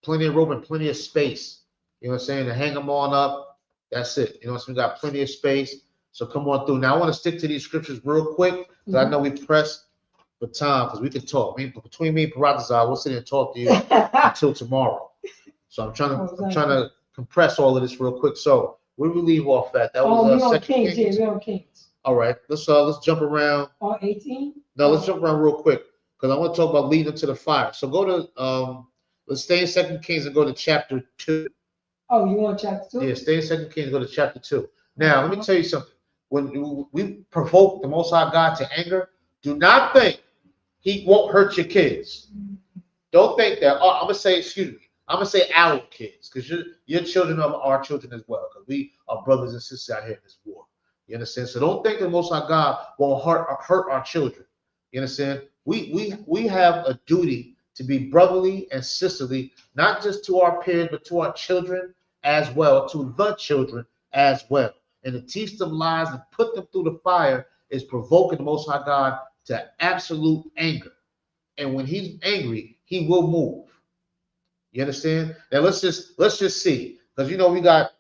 and plenty of space. You know what I'm saying? To hang them on up. That's it. You know what I'm saying? We got plenty of space. So come on through. Now I want to stick to these scriptures real quick because I know we pressed for time because we can talk. Between me and Paratazar, we'll sit and talk to you until tomorrow. So I'm trying to compress all of this real quick. So where we leave off at? That was Second Kings. Yeah, we're on Kings. All right, let's jump around. 18? No, let's jump around real quick because I want to talk about leading to the fire. So go to let's stay in 2 Kings and go to chapter 2. Oh, you want chapter 2? Yeah, stay in 2 Kings and go to chapter 2. Now, let me tell you something. When we provoke the Most High God to anger, do not think he won't hurt your kids. Don't think that. I'm gonna say, excuse me. I'm gonna say our kids because your children are our children as well because we are brothers and sisters out here in this war. You understand? So don't think the Most High God won't hurt our children. You understand? We have a duty to be brotherly and sisterly, not just to our peers, but to our children as well, to the children as well. And to teach them lies and put them through the fire is provoking the Most High God to absolute anger. And when he's angry, he will move. You understand? Now let's just see, because we got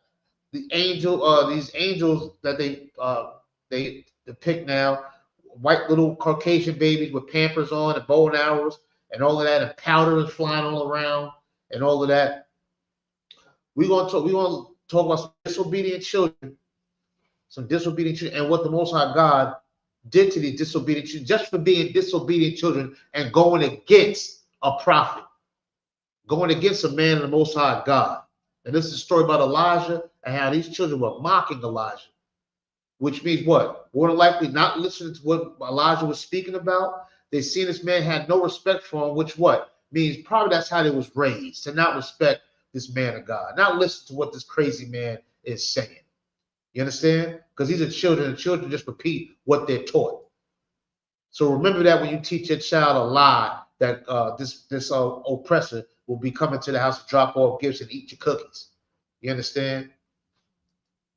the these angels that they depict now, white little Caucasian babies with Pampers on and bow and arrows and all of that, and powder is flying all around and all of that. We're gonna talk about some disobedient children, and what the Most High God did to these disobedient children just for being disobedient children and going against a prophet, going against a man of the Most High God. And this is a story about Elijah and how these children were mocking Elijah, which means what? More than likely not listening to what Elijah was speaking about. They seen this man had no respect for him, which what? Means probably that's how they was raised, to not respect this man of God, not listen to what this crazy man is saying. You understand? Because these are children, and children just repeat what they're taught. So remember that when you teach your child a lie, that this oppressor will be coming to the house to drop off gifts and eat your cookies. You understand?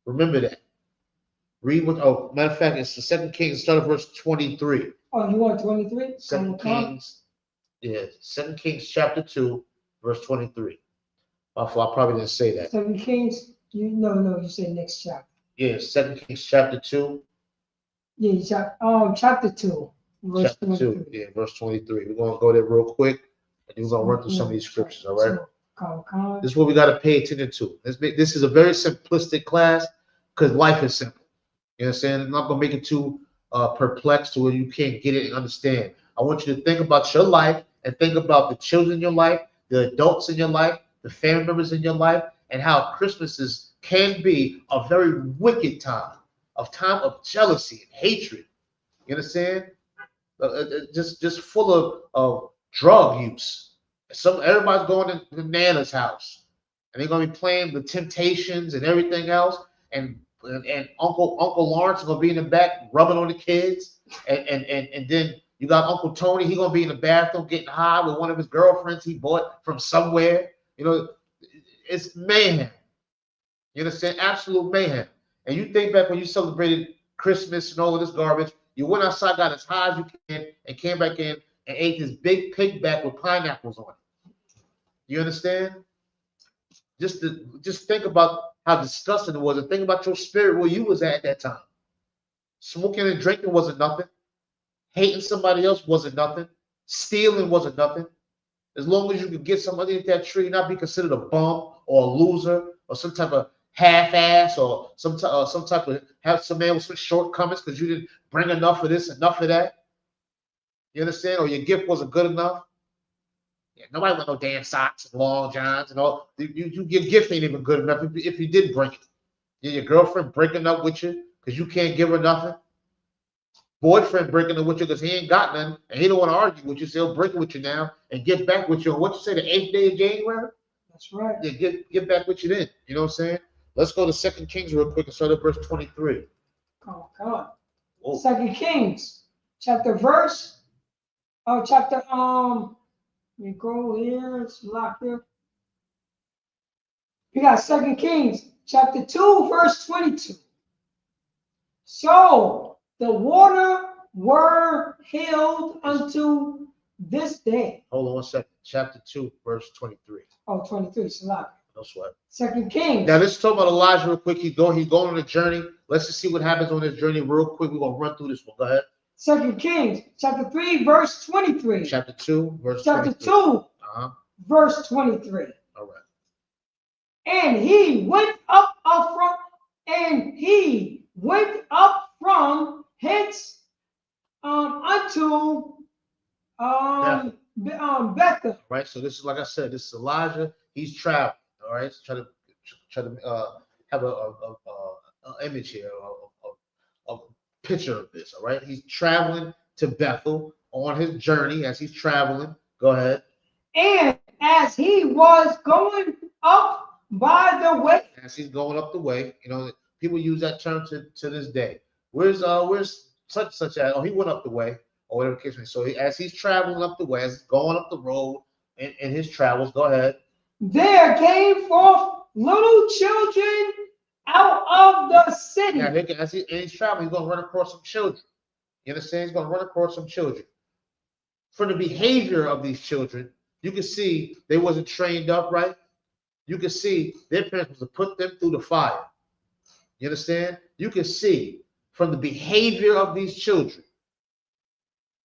Remember that. Read what. Matter of fact, it's the 2 Kings, start at verse 23. Oh, you want 23? 2 Kings, yeah, 2 Kings chapter 2, verse 23. I probably didn't say that. 2 Kings. No, you say next chapter. Yeah, 2 Kings chapter 2. Yeah, chapter 2. Verse Chapter 23. 2, yeah, verse 23. We're going to go there real quick, and we're going to run through some of these scriptures, all right? This is what we got to pay attention to. This is a very simplistic class because life is simple. You understand? I'm not going to make it too perplexed to where you can't get it and understand. I want you to think about your life and think about the children in your life, the adults in your life, the family members in your life, and how Christmases can be a very wicked time of jealousy and hatred. You understand? Just full of drug use. Everybody's going to Nana's house, and they're going to be playing the Temptations and everything else, and Uncle Lawrence is going to be in the back rubbing on the kids, and then you got Uncle Tony. He's going to be in the bathroom getting high with one of his girlfriends he bought from somewhere. It's mayhem. You understand? Absolute mayhem. And you think back when you celebrated Christmas and all of this garbage, you went outside, got as high as you can, and came back in and ate this big pigback with pineapples on it. You understand? Just think about how disgusting it was, and think about your spirit where you was at that time. Smoking and drinking wasn't nothing. Hating somebody else wasn't nothing. Stealing wasn't nothing. As long as you could get somebody at that tree, not be considered a bum or a loser or some type of half-ass or some type of have some man with some shortcomings because you didn't bring enough of this, enough of that. You understand? Or your gift wasn't good enough. Yeah, nobody want no damn socks and long johns and all. Your gift ain't even good enough if you did bring it. Yeah, your girlfriend breaking up with you because you can't give her nothing. Boyfriend breaking up with you because he ain't got nothing and he don't want to argue with you, so he'll break with you now and get back with you on what you say, the 8th day of January? That's right. Yeah, get back with you then. You know what I'm saying? Let's go to 2 Kings real quick and start at verse 23. Come on. Whoa. 2 Kings, chapter. Let me go here. It's locked here. We got 2 Kings, chapter 2, verse 22. So the water were held unto this day. Hold on one second. Chapter 2, verse 23. Oh, 23, Salah. No sweat. 2 Kings. Now let's talk about Elijah real quick. He's going on a journey. Let's just see what happens on this journey real quick. We're gonna run through this one. Go ahead. 2 Kings, chapter 3, verse 23. Chapter 2, verse Chapter 23. 2, verse 23. All right. And he went up from hence unto Bethel. Right. So this is, like I said, this is Elijah. He's traveling. All right. Try to have a image here, a picture of this. All right. He's traveling to Bethel on his journey. As he's traveling, go ahead. And as he was going up by the way, as he's going up the way, you know, people use that term to this day. Where's such at? Oh, he went up the way, or whatever the case may be. So as he's traveling up the way, as he's going up the road in his travels, go ahead. There came forth little children out of the city. Now, as he's traveling, he's going to run across some children. You understand? He's going to run across some children. From the behavior of these children, you can see they wasn't trained up right. You can see their parents was to put them through the fire. You understand? You can see from the behavior of these children.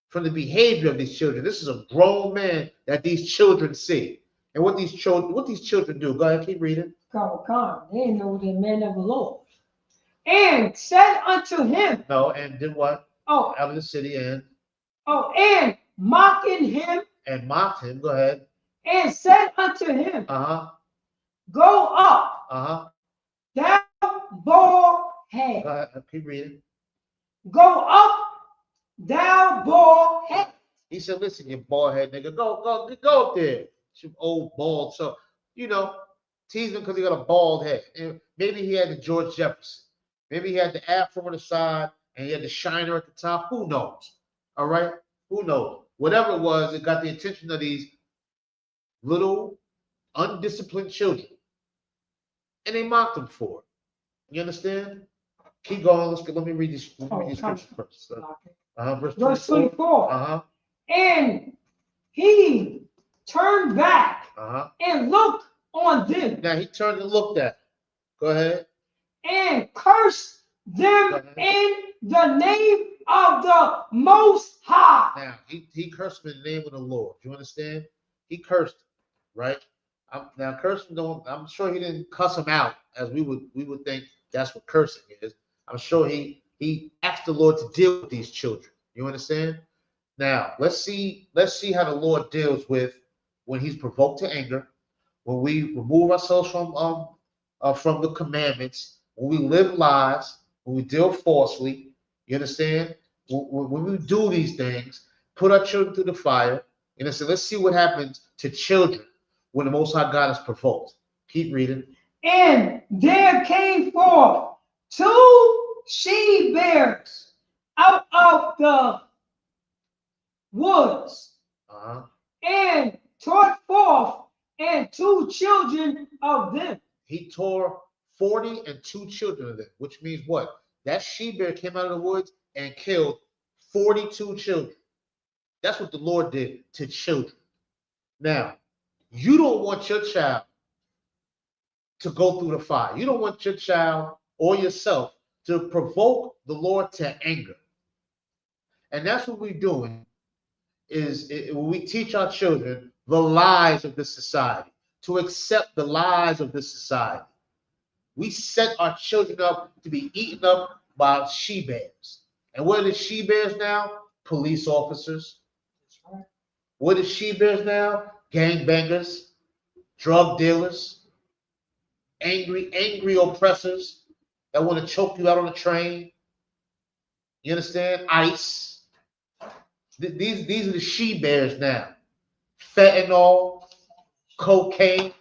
From the behavior of these children. This is a grown man that these children see. And what these children do. Go ahead, keep reading. They know the men of the Lord. And said unto him. No, and did what? Oh. Out of the city and. Oh, and mocking him. And mocked him. Go ahead. And said unto him. Go up. Thou bald head. Go ahead, keep reading. Go up, thou bald head. He said, listen, you bald head nigga, go up there. You old bald. So, you know, tease him because he got a bald head. And maybe he had the George Jefferson. Maybe he had the afro on the side and he had the shiner at the top. Who knows? All right? Who knows? Whatever it was, it got the attention of these little undisciplined children. And they mocked him for it. You understand? Keep going. Let me read this. Scripture first. Verse 24. And he turned back and looked on them. Now he turned and looked at them. Go ahead. And cursed them in the name of the Most High. Now he cursed them in the name of the Lord. You understand? He cursed them, right? Now cursing don't. I'm sure he didn't cuss him out as we would think that's what cursing is. I'm sure he asked the Lord to deal with these children. You understand? Now let's see how the Lord deals with when he's provoked to anger, when we remove ourselves from the commandments, when we live lies, when we deal falsely. You understand? When we do these things, put our children through the fire. You understand? Let's see what happens to children when the Most High God is provoked. Keep reading. And there came forth 2 she-bears out of the woods, and tore forth, and 2 children of them. He tore 40 and 2 children of them, which means what? That she-bear came out of the woods and killed 42 children. That's what the Lord did to children. Now, you don't want your child to go through the fire. You don't want your child or yourself to provoke the Lord to anger. And that's what we're doing is when we teach our children the lies of this society, to accept the lies of this society. We set our children up to be eaten up by she-bears. And what are the she-bears now? Police officers. What are she-bears now? Gangbangers, drug dealers, angry oppressors that want to choke you out on a train. You understand? ICE. These are the she-bears now. Fentanyl, cocaine,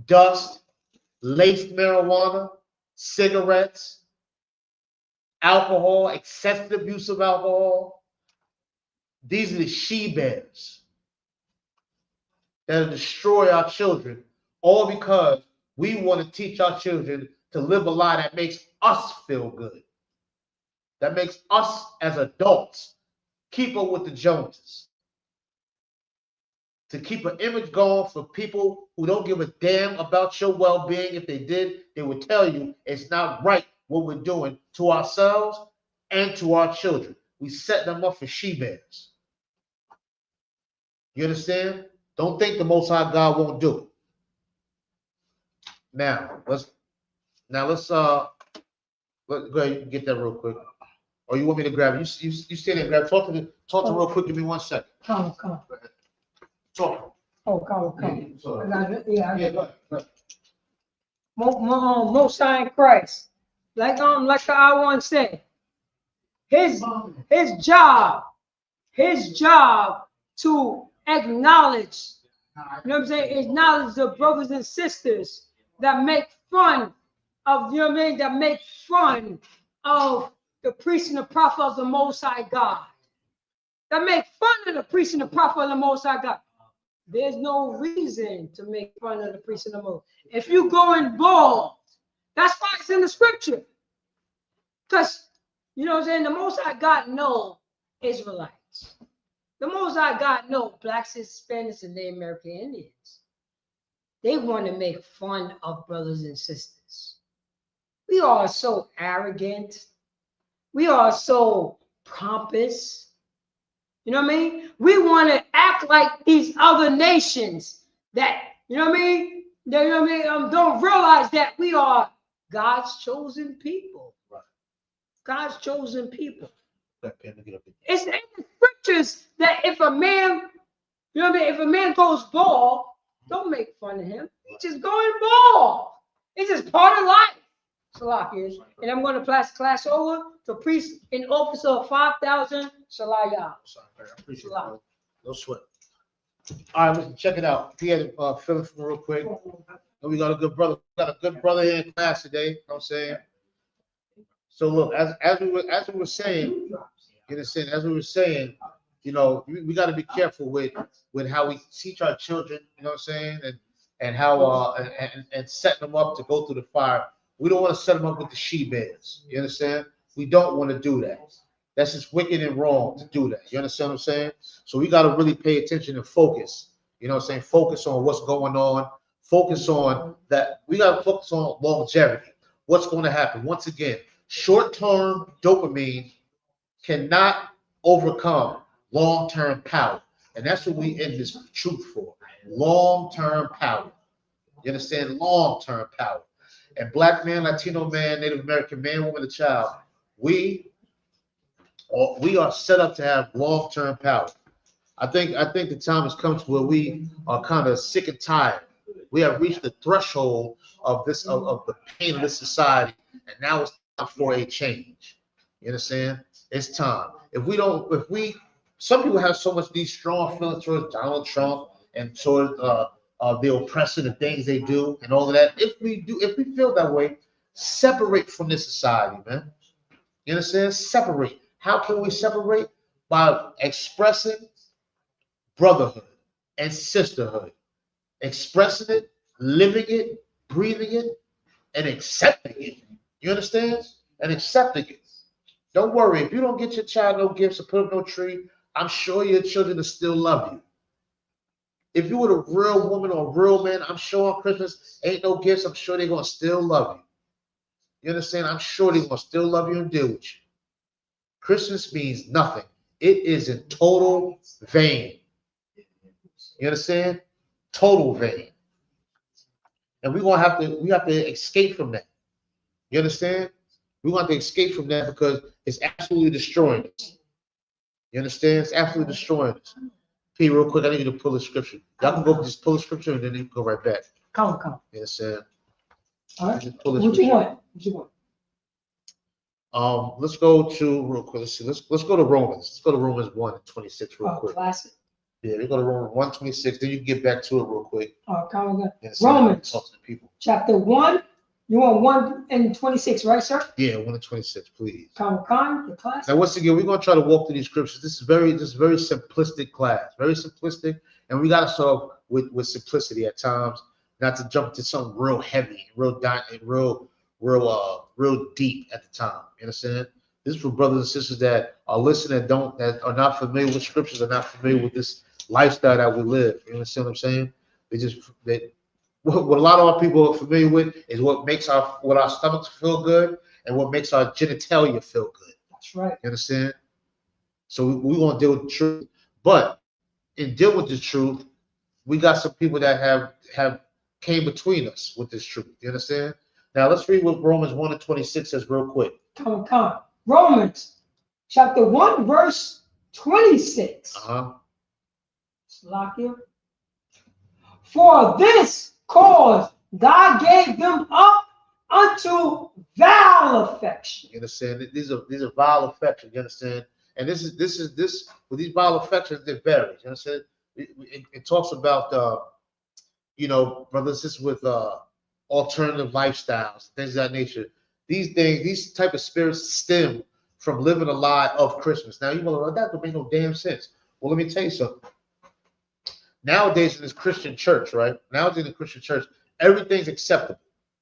dust, laced marijuana, cigarettes, alcohol, excessive abuse of alcohol. These are the she-bears that'll destroy our children, all because we want to teach our children to live a lie that makes us feel good. that makes us as adults keep up with the Joneses. To keep an image going for people who don't give a damn about your well-being. If they did, they would tell you it's not right what we're doing to ourselves and to our children. We set them up for she-bears. You understand? Don't think the Most High God won't do it. Now let's go ahead and get that real quick. Or you want me to grab it? You stand there and grab. Talk to real quick. Give me 1 second. Come. Talk. Oh, come. Sorry. I got it. Yeah. Go ahead. Most High in Christ. Like I once said, his job to acknowledge, you know what I'm saying, acknowledge the brothers and sisters that make fun of, you know what I mean, that make fun of the priest and the prophet of the Most High God. That make fun of the priest and the prophet of the Most High God. There's no reason to make fun of the priest and the Most. If you go involved, that's why it's in the scripture. Because, you know what I'm saying, the Most High God know Israelites. The Most High God know blacks, Hispanics, and Native American Indians. They want to make fun of brothers and sisters. We are so arrogant. We are so pompous. You know what I mean? We want to act like these other nations that, you know what I mean? Don't realize that we are God's chosen people. Right. God's chosen people. It's in the scriptures that if a man, you know what I mean? If a man goes bald, don't make fun of him. He's just going bald. It's just part of life. Salah is. And I'm going to pass class over to priest in officer of 5,000 Salah. I appreciate it. No sweat. All right, listen, check it out. He had to fill it for real quick. And we got a good brother. We got a good brother here in class today. You know what I'm saying? So look, as we were saying, you know, we got to be careful with how we teach our children. You know what I'm saying? And how and setting them up to go through the fire. We don't want to set them up with the she-bears. You understand? We don't want to do that. That's just wicked and wrong to do that. You understand what I'm saying? So we got to really pay attention and focus. You know what I'm saying? Focus on what's going on. Focus on that. We got to focus on longevity. What's going to happen? Once again, short-term dopamine cannot overcome long-term power. And that's what we in this truth for. Long-term power. You understand? Long-term power. And black man, Latino man, Native American man, woman, and child, we are set up to have long-term power. I think the time has come to where we are kind of sick and tired. We have reached the threshold of this of the pain of this society, and now it's time for a change. You understand? It's time. Some people have so much these strong feelings towards Donald Trump and towards the oppressor, the things they do, and all of that. If we feel that way, separate from this society, man. You understand? Separate. How can we separate? By expressing brotherhood and sisterhood. Expressing it, living it, breathing it, and accepting it. You understand? And accepting it. Don't worry. If you don't get your child no gifts or put up no tree, I'm sure your children will still love you. If you were a real woman or a real man, I'm sure on Christmas ain't no gifts. I'm sure they're going to still love you. You understand? I'm sure they're going to still love you and deal with you. Christmas means nothing. It is in total vain. You understand? Total vain. And we have to escape from that. You understand? We want to escape from that because it's absolutely destroying us. You understand? It's absolutely destroying us. P, real quick, I need you to pull the scripture. Y'all can go just pull the scripture and then you can go right back. Come. You understand? All right. Just pull the What you want? Let's go to real quick. Let's see. Let's go to Romans. Let's go to Romans 1:26 real quick. Classic. Yeah, we go to Romans 1:26. Then you can get back to it real quick. Romans talk to the people. Chapter 1. You want 1:26, right, sir? Yeah, 1:26, please. The class. Now, once again, we're gonna try to walk through these scriptures. This is very simplistic class, very simplistic, and we gotta solve with simplicity at times, not to jump to something real heavy, real deep at the time. You understand? This is for brothers and sisters that are listening that are not familiar with scriptures, are not familiar with this lifestyle that we live. You understand what I'm saying? What a lot of our people are familiar with is what makes our stomachs feel good and what makes our genitalia feel good. That's right. You understand? So we want to deal with the truth. But in dealing with the truth, we got some people that have came between us with this truth. You understand? Now let's read what Romans 1:26 says real quick. Come. Romans chapter 1, verse 26. Slovakia. For this cause God gave them up unto vile affection. You understand? These are vile affections. You understand? And this with these vile affections, they're buried. You understand? It talks about brothers and sisters with alternative lifestyles, things of that nature. These type of spirits stem from living a lie of Christmas. Now you will that don't make no damn sense. Well, let me tell you something. Nowadays in this Christian church, right? Nowadays in the Christian church, everything's acceptable,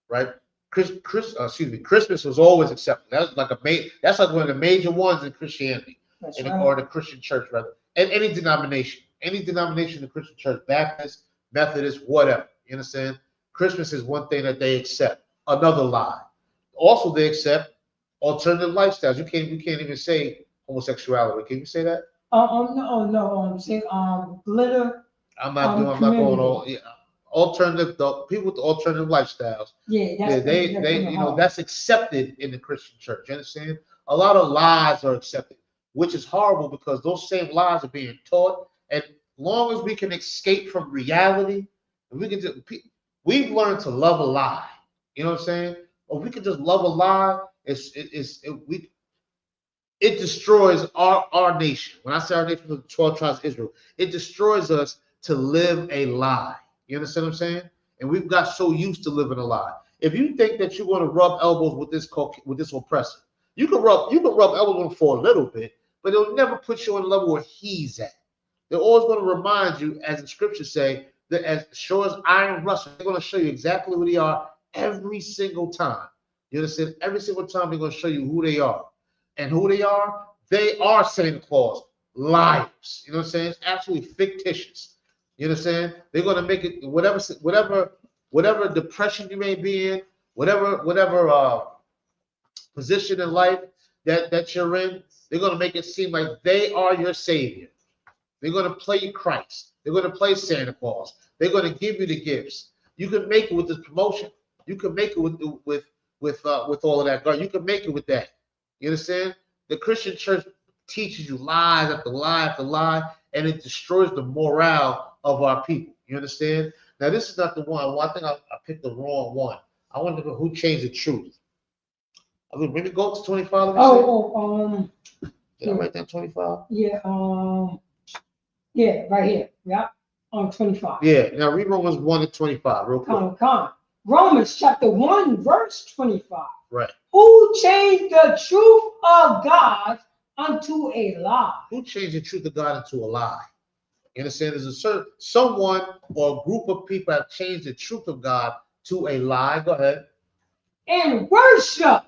right? Christmas was always acceptable. That's like one of the major ones in Christianity, or the Christian church, rather, and any denomination in the Christian church, Baptist, Methodist, whatever. You understand? Christmas is one thing that they accept. Another lie. Also, they accept alternative lifestyles. You can't even say homosexuality. Can you say that? No. I'm saying glitter. I'm not going on. Yeah. Alternative, people with alternative lifestyles. Yeah, that's accepted in the Christian church. You understand? A lot of lies are accepted, which is horrible because those same lies are being taught. And long as we can escape from reality, we've learned to love a lie. You know what I'm saying? Or we can just love a lie. It destroys our nation. When I say our nation, the 12 tribes of Israel, it destroys us to live a lie. You understand what I'm saying? And we've got so used to living a lie. If you think that you're going to rub elbows with this oppressor, you can rub elbows with him for a little bit, but it'll never put you on the level where he's at. They're always going to remind you, as the scriptures say, that as sure as iron rustles, they're going to show you exactly who they are every single time. You understand? Every single time they're going to show you who they are. And who they are Santa Claus, liars. You know what I'm saying? It's absolutely fictitious. You understand? They're going to make it whatever depression you may be in, whatever position in life that you're in, they're going to make it seem like they are your savior. They're going to play Christ. They're going to play Santa Claus. They're going to give you the gifts. You can make it with this promotion. You can make it with all of that. You can make it with that. You understand? The Christian church teaches you lies after lie after lie, and it destroys the morale of our people. You understand? Now, this is not the one. Well, I think I picked the wrong one. I want to know who changed the truth. I mean, maybe go to 25. Did I write down 25? Yeah. Yeah, right here. Yeah, on 25. Yeah. Now read Romans 1:25 real quick. Romans chapter 1, verse 25. Right. Who changed the truth of God unto a lie? Who changed the truth of God into a lie? You understand? There's someone or a group of people have changed the truth of God to a lie. Go ahead. And worship.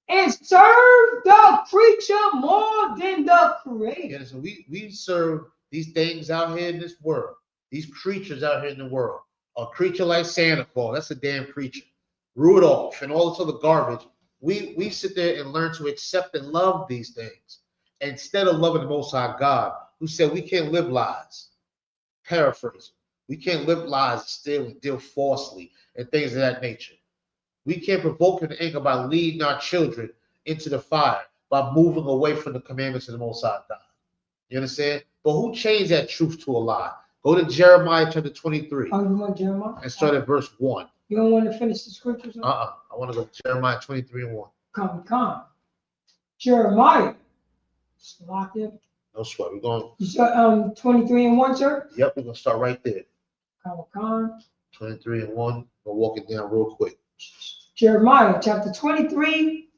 And serve the creature more than the creator. Yeah, so we serve these things out here in this world. These creatures out here in the world. A creature like Santa Claus, that's a damn creature. Rudolph and all this other garbage. We sit there and learn to accept and love these things instead of loving the Most High God, who said we can't live lies. Paraphrase. We can't live lies, steal and deal falsely, and things of that nature. We can't provoke him to anger by leading our children into the fire, by moving away from the commandments of the Most High God. You understand? But who changed that truth to a lie? Go to Jeremiah chapter 23. Oh, you want Jeremiah? And start at verse 1. You don't want to finish the scriptures? I want to go to Jeremiah 23:1. Come. Jeremiah. Lock it. No sweat. We're going. You start 23:1, sir? Yep, we're going to start right there. Come. 23:1. We'll walk it down real quick. Jeremiah chapter 23,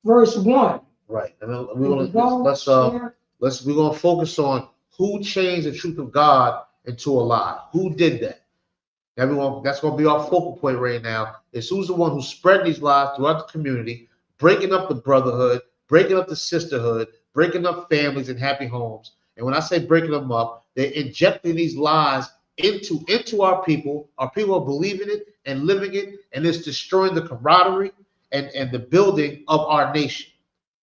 verse 1. Right. And then we're going to focus on who changed the truth of God into a lie. Who did that? Everyone, that's going to be our focal point right now. Is who's the one who spread these lies throughout the community, breaking up the brotherhood, breaking up the sisterhood, breaking up families and happy homes. And when I say breaking them up, they're injecting these lies into our people. Our people are believing it and living it, and it's destroying the camaraderie and the building of our nation.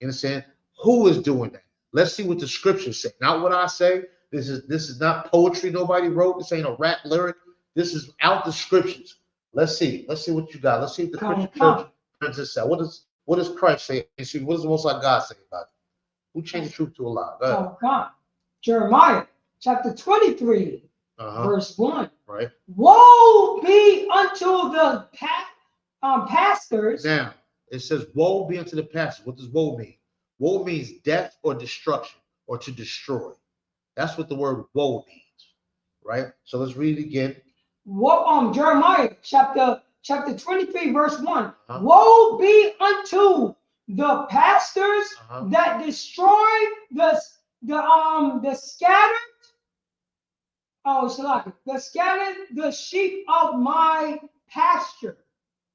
You understand? Who is doing that? Let's see what the scriptures say. Not what I say. This is not poetry nobody wrote. This ain't a rap lyric. This is out the scriptures. Let's see. Let's see what you got. Let's see if the Christian church brings this out. What does Christ say? What does the Most High God say about it? Who changed the truth to a lie? Go ahead. Jeremiah chapter 23, verse 1. Right. Woe be unto the pastors. Now, it says, woe be unto the pastors. What does woe mean? Woe means death or destruction or to destroy. That's what the word woe means. Right? So let's read it again. Jeremiah chapter 23, verse 1. Woe be unto the pastors that destroy the scattered. The sheep of my pasture.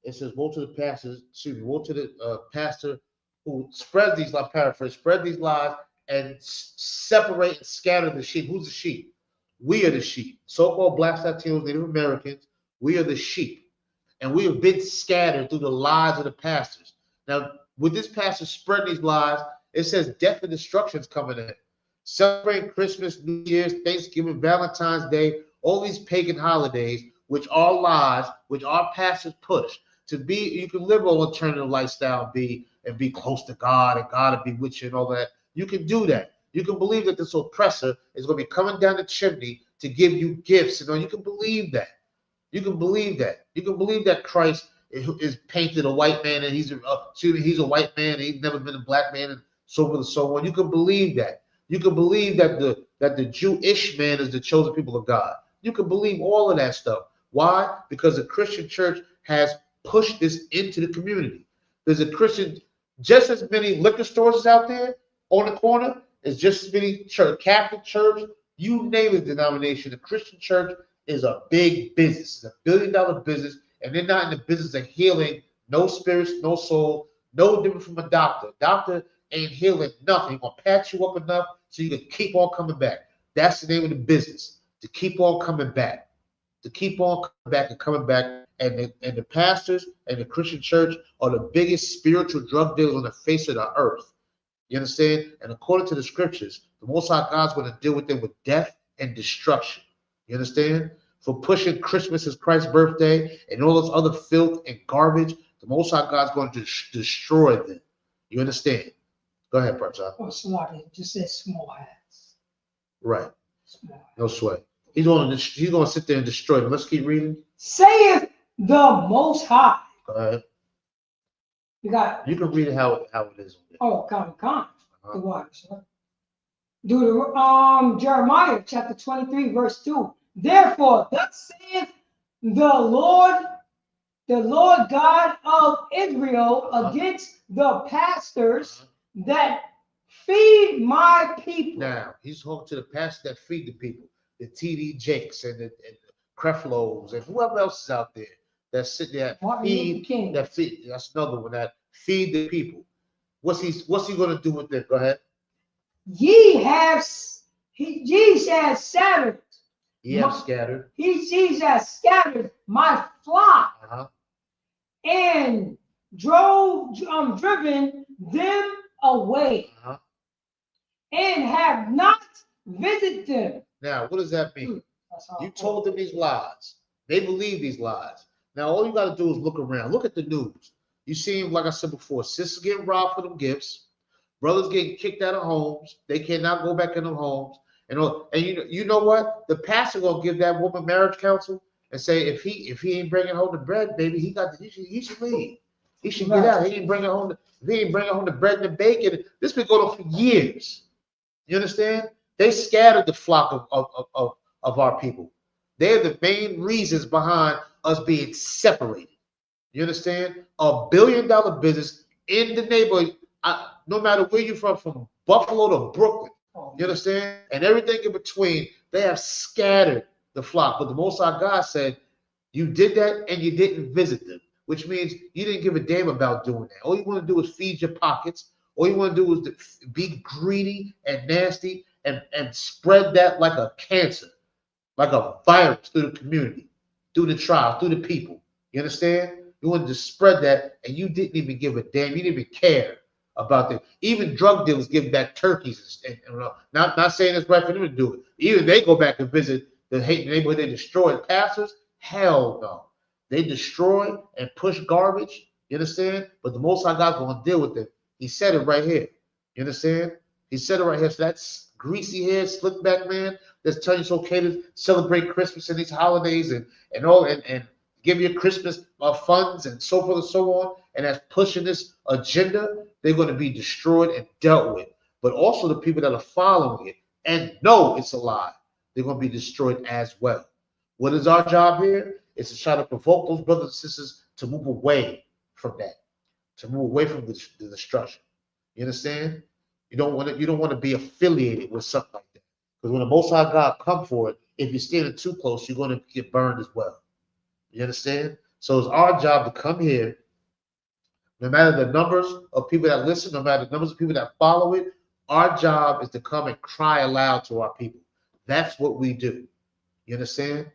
It says, woe to the pastors, woe to the pastor who spread these lies, paraphrase, spread these lies and separate and scatter the sheep. Who's the sheep? We are the sheep. So-called Blacks, Latinos, Native Americans, we are the sheep. And we have been scattered through the lies of the pastors. Now, with this pastor spreading these lies, it says death and destruction is coming in. Celebrating Christmas, New Year's, Thanksgiving, Valentine's Day, all these pagan holidays, which are lies, which our pastors push. To be, you can live an alternative lifestyle and be close to God and God will be with you and all that. You can do that. You can believe that this oppressor is going to be coming down the chimney to give you gifts. You can believe that. You can believe that. You can believe that Christ is painted a white man and he's a white man and he's never been a black man and so forth and so on. You can believe that. You can believe that the Jewish man is the chosen people of God. You can believe all of that stuff. Why? Because the Christian church has pushed this into the community. There's a Christian, just as many liquor stores out there on the corner, as just as many Catholic church, you name a denomination. The Christian church is a big business. It's $1 billion business, and they're not in the business of healing no spirits, no soul, no different from a doctor. A doctor ain't healing nothing. He's gonna patch you up enough so you can keep on coming back. That's the name of the business, to keep on coming back. To keep on coming back and coming back. And the pastors and the Christian church are the biggest spiritual drug dealers on the face of the earth. You understand? And according to the scriptures, the Most High God's going to deal with them with death and destruction. You understand? For pushing Christmas as Christ's birthday and all those other filth and garbage, the Most High God's going to destroy them. You understand? Go ahead, Brother. Oh, sorry, just said small hats. Right. No sweat. He's going to sit there and destroy them. Let's keep reading. Saith the Most High. Go ahead. You can read it how it is. Oh, come. The waters. Jeremiah chapter 23, verse 2. Therefore, thus saith the Lord God of Israel against the pastors that feed my people. Now, he's talking to the pastors that feed the people, the T.D. Jakes and the Creflos and whoever else is out there that sit there feed. That's another one that feed the people. What's he going to do with them? Go ahead. Ye have scattered. Ye have scattered. He has scattered my flock and driven them away and have not visited them. Now, what does that mean? You told them these lies. They believe these lies. Now, all you got to do is look around. Look at the news. You see, like I said before, sisters getting robbed for them gifts. Brothers getting kicked out of homes. They cannot go back in them homes. And you know what? The pastor gonna give that woman marriage counsel and say if he ain't bringing home the bread, baby, he should leave. He should get out. He ain't bringing home the bread and the bacon. This been going on for years. You understand? They scattered the flock of our people. They're the main reasons behind us being separated. You understand? $1 billion business in the neighborhood. No matter where you're from Buffalo to Brooklyn. You understand? And everything in between, they have scattered the flock. But the Most High God said, you did that and you didn't visit them, which means you didn't give a damn about doing that. All you want to do is feed your pockets. All you want to do is be greedy and nasty and spread that like a cancer, like a virus through the community, through the tribe, through the people. You understand? You wanted to spread that, and you didn't even give a damn. You didn't even care about that. Even drug dealers give back turkeys. And not saying it's right for them to do it. Even they go back and visit the neighborhood they destroyed. Pastors, hell no. They destroy and push garbage. You understand? But the Most High God's going to deal with it. He said it right here. You understand? He said it right here. So that's greasy head, slick back man that's telling you it's okay to celebrate Christmas and these holidays and give you Christmas funds and so forth and so on. And that's pushing this agenda. They're going to be destroyed and dealt with. But also the people that are following it and know it's a lie, they're going to be destroyed as well. What is our job here? It's to try to provoke those brothers and sisters to move away from that, to move away from the destruction. You understand? You don't want to be affiliated with something like that. Because when the Most High God come for it, if you're standing too close, you're going to get burned as well. You understand? So it's our job to come here, no matter the numbers of people that listen, no matter the numbers of people that follow it, our job is to come and cry aloud to our people. That's what we do. You understand?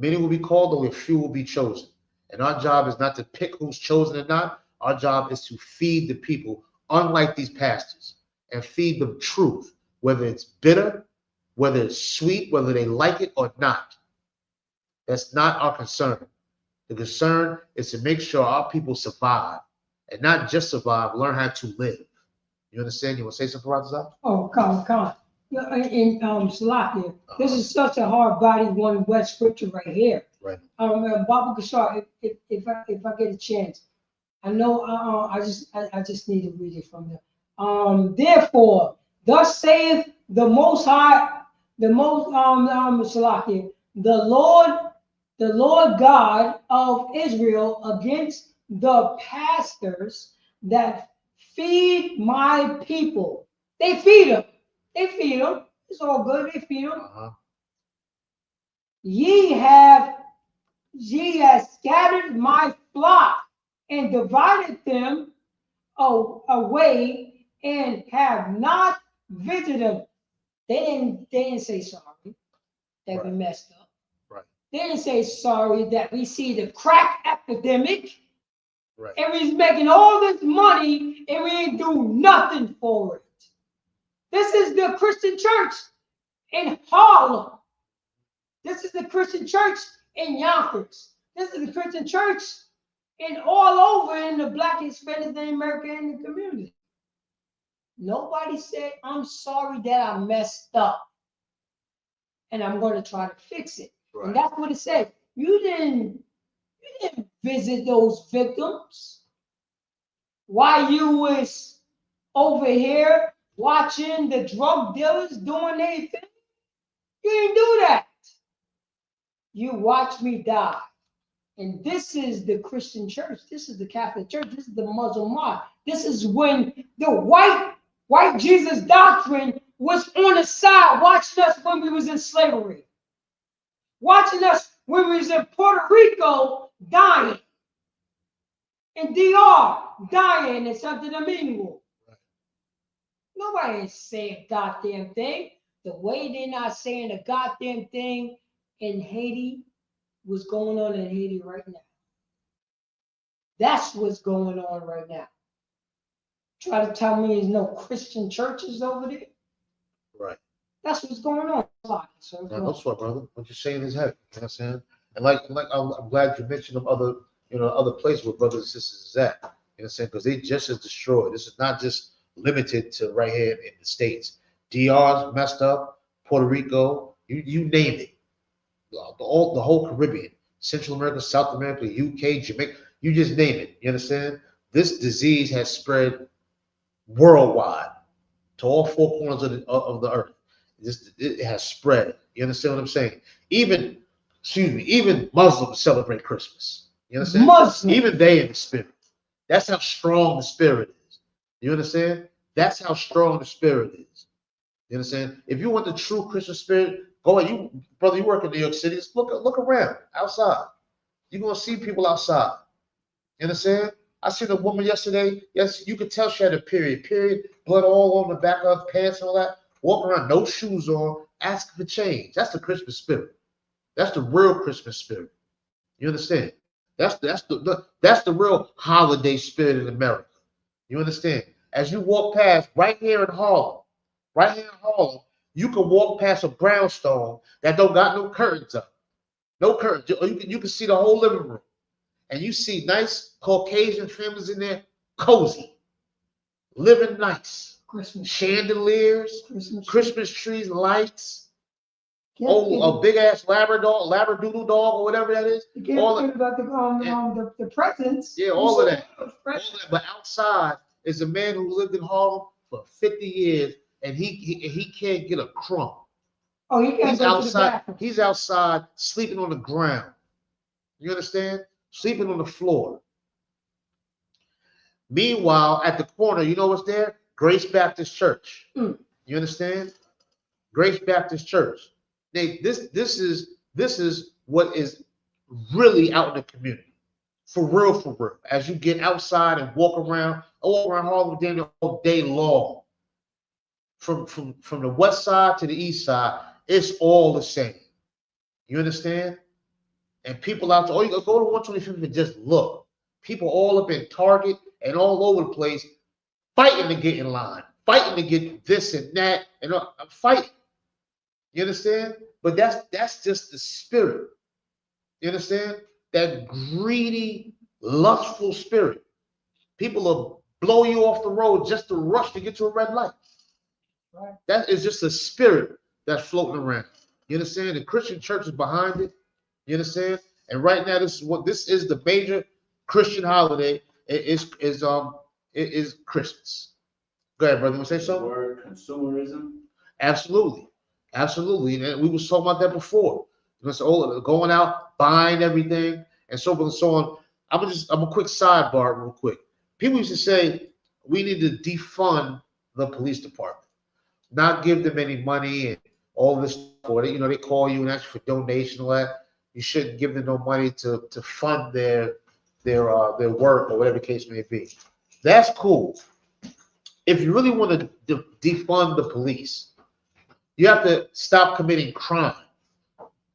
Many will be called, only a few will be chosen. And our job is not to pick who's chosen or not. Our job is to feed the people, unlike these pastors, and feed them truth, whether it's bitter, whether it's sweet, whether they like it or not. That's not our concern. The concern is to make sure our people survive, and not just survive, learn how to live. You understand? You want to say something about that? Oh, come. In Salakia, this is such a hard body one wet scripture right here. Right. Baba Kashar, if I get a chance, I know I just need to read it from there. Therefore, thus saith the Most High, Salakia, the Lord God of Israel against the pastors that feed my people. They feed them. It's all good. They feed them. Ye have scattered my flock and divided them away and have not visited them. They didn't say sorry that we messed up. Right. They didn't say sorry that we see the crack epidemic. Right. And we're making all this money and we ain't do nothing for it. This is the Christian church in Harlem. This is the Christian church in Yonkers. This is the Christian church in all over in the Black, Hispanic, and American community. Nobody said, I'm sorry that I messed up and I'm going to try to fix it. Right. And that's what it said. You didn't visit those victims while you was over here watching the drug dealers doing their thing. You didn't do that. You watched me die. And this is the Christian church. This is the Catholic church. This is the Muslim law. This is when the white Jesus doctrine was on the side, watching us when we was in slavery. Watching us when we was in Puerto Rico dying. In DR dying in Santo Domingo. Nobody ain't saying a goddamn thing. The way they're not saying a goddamn thing in Haiti, what's going on in Haiti right now. That's what's going on right now. Try to tell me there's no Christian churches over there. Right. That's what's going on. So no sweat, brother. What you're saying is heavy. You know what I'm saying? And like I'm glad you mentioned them other places where brothers and sisters is at. You know what I'm saying? Because they just as destroyed. This is not just limited to right here in the States. DR's messed up, Puerto Rico, you name it. The whole Caribbean, Central America, South America, UK, Jamaica, you just name it. You understand? This disease has spread worldwide to all four corners of the earth. It has spread. You understand what I'm saying? Even Muslims celebrate Christmas. You understand? Muslims. Even they in the spirit. That's how strong the spirit is. You understand? That's how strong the spirit is. You understand? If you want the true Christian spirit, go ahead. You work in New York City. Just look around outside. You're gonna see people outside. You understand? I seen a woman yesterday. Yes, you could tell she had a period, blood all on the back of her pants and all that. Walking around, no shoes on, asking for change. That's the Christmas spirit. That's the real Christmas spirit. You understand? That's the real holiday spirit in America. You understand? As you walk past right here in Harlem, you can walk past a brownstone that don't got no curtains up. No curtains. You can see the whole living room. And you see nice Caucasian families in there, cozy, living nice. Christmas chandeliers, Christmas trees, lights. Yeah, a big ass Labradoodle dog, or whatever that is. You can't forget about the presents. Yeah, all of that. But outside is a man who lived in Harlem for 50 years, and he can't get a crumb. Oh, he can't go to the bathroom. He's outside sleeping on the ground. You understand? Sleeping on the floor. Meanwhile, at the corner, you know what's there? Grace Baptist Church. You understand? Grace Baptist Church. This is what is really out in the community. For real. As you get outside and walk around Harlem all day long. From the west side to the east side, it's all the same. You understand? And people out there, or you go to 125th and just look. People all up in Target and all over the place fighting to get in line, fighting to get this and that, and I'm fighting. You understand? But that's just the spirit. You understand? That greedy, lustful spirit. People will blow you off the road just to rush to get to a red light. Right. That is just a spirit that's floating around. You understand? The Christian church is behind it. You understand? And right now, this is the major Christian holiday. It is Christmas. Go ahead, brother. You want to say something? The word consumerism. Absolutely. And we were talking about that before. Going out, buying everything, and so forth and so on. I'm a quick sidebar, real quick. People used to say we need to defund the police department, not give them any money and all this stuff. They call you and ask for donation, all that. You shouldn't give them no money to fund their work or whatever the case may be. That's cool. If you really want to defund the police, you have to stop committing crime.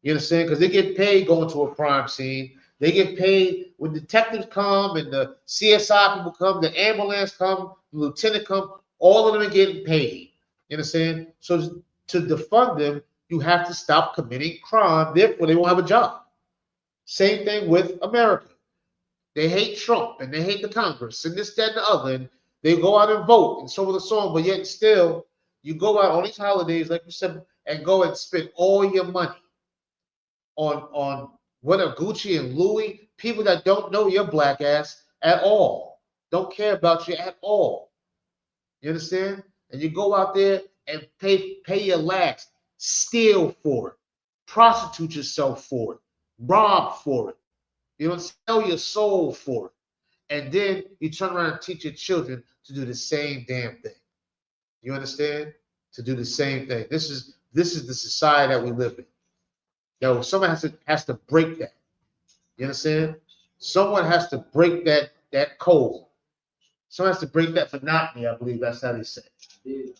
You understand? Because they get paid going to a crime scene. They get paid when detectives come and the CSI people come, the ambulance come, the lieutenant come. All of them are getting paid. You understand? So to defund them, you have to stop committing crime. Therefore, they won't have a job. Same thing with America. They hate Trump and they hate the Congress and this, that, and the other. And they go out and vote and so on and so on. But yet still, you go out on these holidays, like you said, and go and spend all your money on whatever, Gucci and Louis, people that don't know your black ass at all, don't care about you at all. You understand? And you go out there and pay your last, steal for it, prostitute yourself for it, rob for it. You don't sell your soul for it. And then you turn around and teach your children to do the same damn thing. You understand? To do the same thing. This is the society that we live in. Someone has to break that. You understand? Someone has to break that code. Someone has to break that monotony, I believe that's how they say. You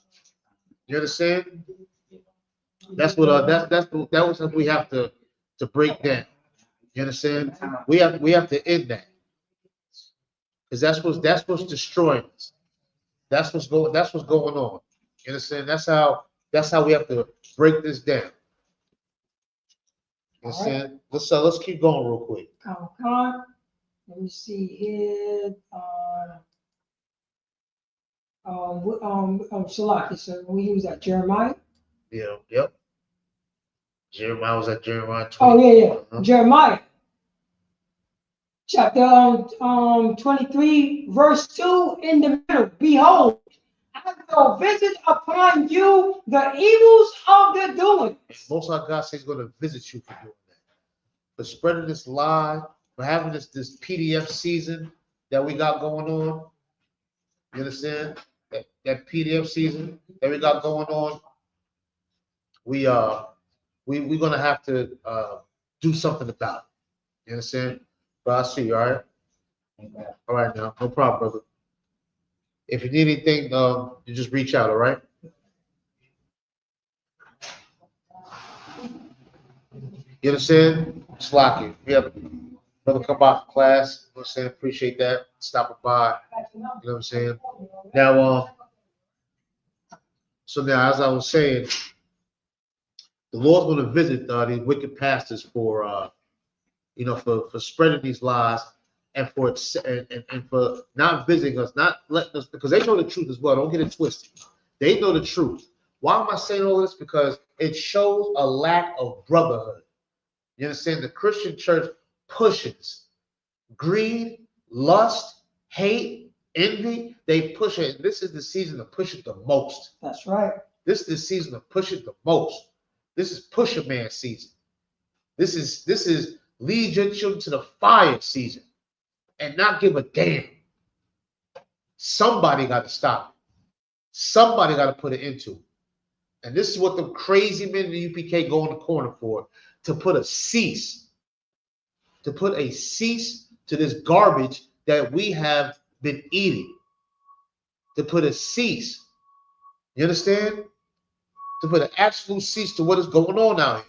understand? That's what that was what we have to break down. You understand? We have to end that. Because that's what's destroying us. That's what's going on. You understand? That's how we have to break this down. You understand? Right. Let's keep going real quick. Let me see here. Shalaki. So we use that Jeremiah. Yeah. Yep. Jeremiah was at Jeremiah 20. Oh yeah. Uh-huh. Jeremiah. Chapter 23, verse 2 in the middle. Behold, I will visit upon you the evils of the doing. Most of God says He's going to visit you for doing that. For spreading this lie, for having this PDF season that we got going on. You understand? That PDF season that we got going on. We're gonna have to do something about it. You understand? But I see you, all right? All right, now, no problem, brother. If you need anything, you just reach out, all right? You understand? Slocky. We have brother come out from class. You know what I'm saying? Appreciate that. Stopping by. You know what I'm saying? Now, so now, as I was saying, the Lord's going to visit these wicked pastors for, for spreading these lies and for not visiting us, not letting us, because they know the truth as well. Don't get it twisted. They know the truth. Why am I saying all this? Because it shows a lack of brotherhood. You understand? The Christian church pushes greed, lust, hate, envy. They push it. This is the season to push it the most. That's right. This is the season to push it the most. This is pusher man season. This is lead your children to the fire season and not give a damn. Somebody got to stop it. Somebody got to put it into. And this is what the crazy men in the UPK go in the corner for, to put a cease to this garbage that we have been eating. To put a cease. You understand? To put an absolute cease to what is going on out here.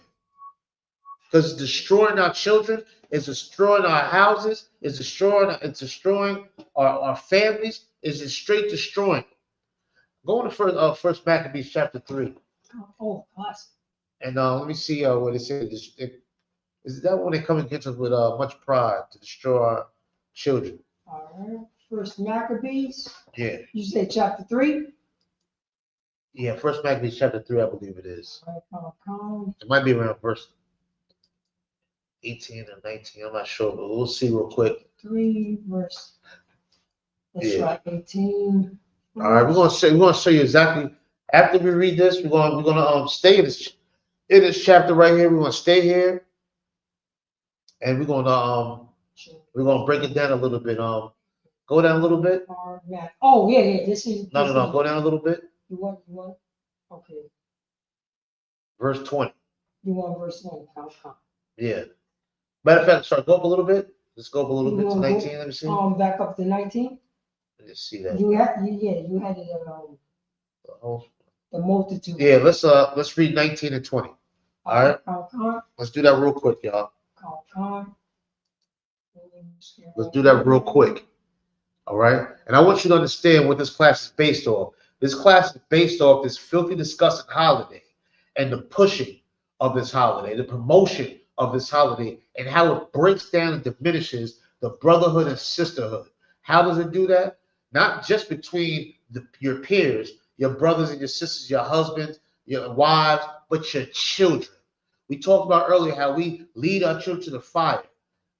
Because it's destroying our children, it's destroying our houses, it's destroying our families, it's just straight destroying. Go into First Maccabees chapter 3. Oh, classic. And let me see what it says. Is that when they come against us with much pride to destroy our children? All right. First Maccabees. Yeah. You say chapter 3? Yeah, First Maccabees chapter 3, I believe it is. All right, it might be around verse 18 or 19. I'm not sure, but we'll see real quick. 3 verse. That's right, 18. All right, we're gonna show you exactly. After we read this, we're gonna stay in this chapter right here. We're gonna stay here, and we're gonna break it down a little bit. Go down a little bit. Oh yeah. This is no. Go down a little bit. You want? Okay. Verse 20. You want verse 1? Yeah. Matter of fact, go up a little bit. Let's go up a little bit to 19. Let me see. Back up to 19. Let's see that. You had it the multitude. Yeah, let's read 19 and 20. All right. Let's do that real quick, y'all. Let's do that real quick. All right. And I want you to understand what this class is based off. This class is based off this filthy, disgusting holiday and the pushing of this holiday, the promotion of this holiday, and how it breaks down and diminishes the brotherhood and sisterhood. How does it do that? Not just between your peers, your brothers and your sisters, your husbands, your wives, but your children. We talked about earlier how we lead our children to the fire.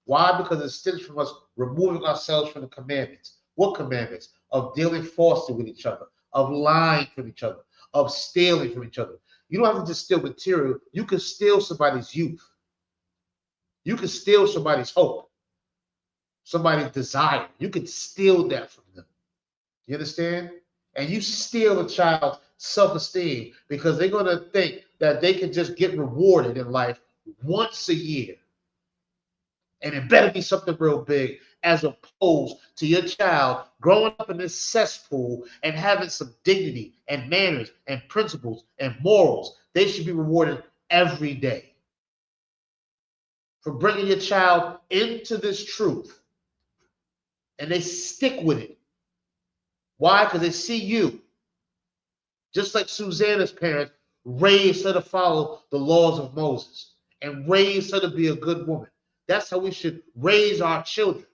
Why? Because it stems from us removing ourselves from the commandments. What commandments? Of dealing falsely with each other, of lying from each other, of stealing from each other. You don't have to just steal material. You can steal somebody's youth. You can steal somebody's hope, somebody's desire. You can steal that from them. You understand? And you steal a child's self-esteem because they're going to think that they can just get rewarded in life once a year. And it better be something real big, as opposed to your child growing up in this cesspool and having some dignity and manners and principles and morals. They should be rewarded every day for bringing your child into this truth. And they stick with it. Why? Because they see you. Just like Susanna's parents raised her to follow the laws of Moses and raised her to be a good woman. That's how we should raise our children.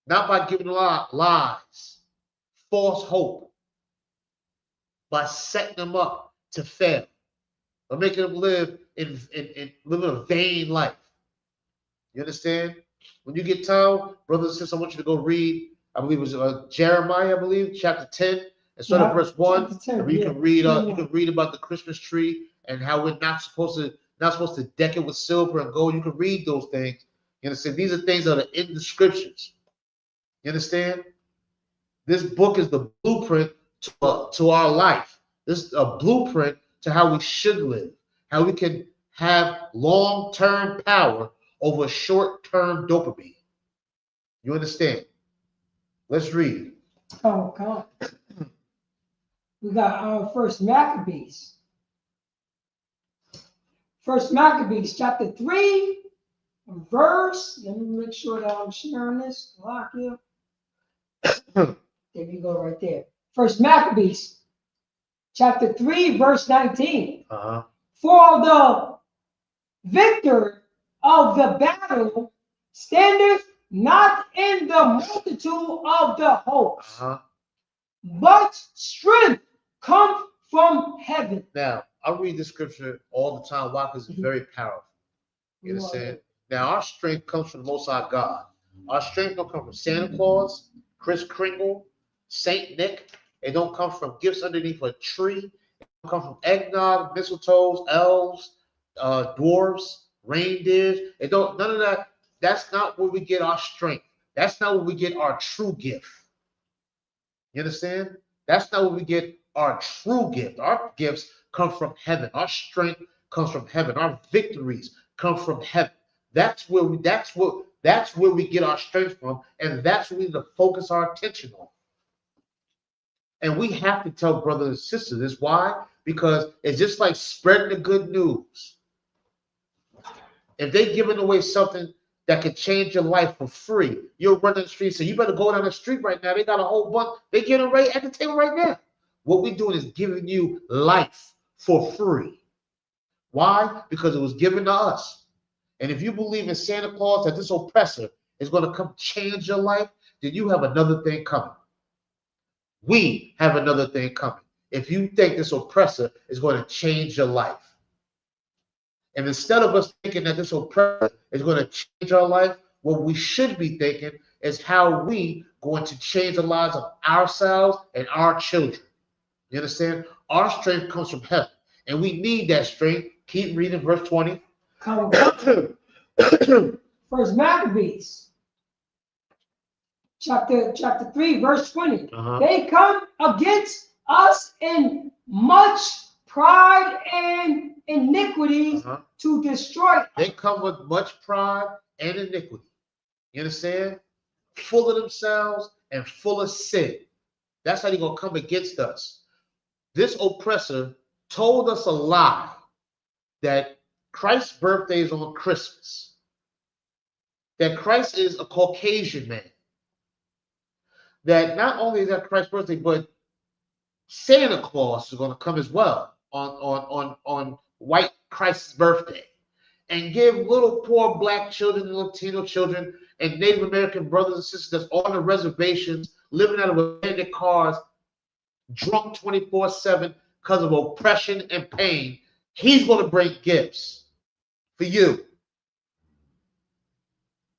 Not by giving lies, false hope, by setting them up to fail, or making them live in a vain life. You understand? When you get time, brothers and sisters, I want you to go read, I believe it was Jeremiah, chapter 10, and start at verse 1. 10, and you can read about the Christmas tree and how we're not supposed to deck it with silver and gold. You can read those things. You understand? These are things that are in the scriptures. You understand? This book is the blueprint to our life. This is a blueprint to how we should live, how we can have long-term power over short-term dopamine. You understand? Let's read. Oh, God. We got our First Maccabees. First Maccabees, chapter 3, verse. Let me make sure that I'm sharing this. Lock here. There you go, right there. First Maccabees, chapter 3, verse 19. For the victor of the battle standeth not in the multitude of the host, but strength comes from heaven. Now, I read this scripture all the time. Why? Because it's very powerful. You understand? Now, our strength comes from the Most High God. Our strength don't come from Santa Claus, Kris Kringle, Saint Nick. It don't come from gifts underneath a tree. It don't come from eggnog, mistletoes, elves, dwarves, reindeers. It don't, none of that. That's not where we get our strength. That's not where we get our true gift. You understand? That's not where we get our true gift. Our gifts come from heaven. Our strength comes from heaven. Our victories come from heaven. That's where we get our strength from, and that's what we need to focus our attention on. And we have to tell brothers and sisters this. Why? Because it's just like spreading the good news. If they're giving away something that could change your life for free, you'll run down the street. So you better go down the street right now. They got a whole bunch. They get it right at the table right now. What we're doing is giving you life for free. Why? Because it was given to us. And if you believe in Santa Claus, that this oppressor is going to come change your life, then you have another thing coming. We have another thing coming. If you think this oppressor is going to change your life, and instead of us thinking that this oppressor is going to change our life, what we should be thinking is how we going to change the lives of ourselves and our children. You understand? Our strength comes from heaven, and we need that strength. Keep reading verse 20. First Maccabees, chapter 3, verse 20. They come against us in much pride and iniquity to destroy. They come with much pride and iniquity. You understand? Full of themselves and full of sin. That's how they're going to come against us. This oppressor told us a lie that Christ's birthday is on Christmas, that Christ is a Caucasian man, that not only is that Christ's birthday, but Santa Claus is going to come as well on white Christ's birthday, and give little poor black children and Latino children and Native American brothers and sisters that's on the reservations living out of abandoned cars, drunk 24/7 because of oppression and pain. He's going to bring gifts for you.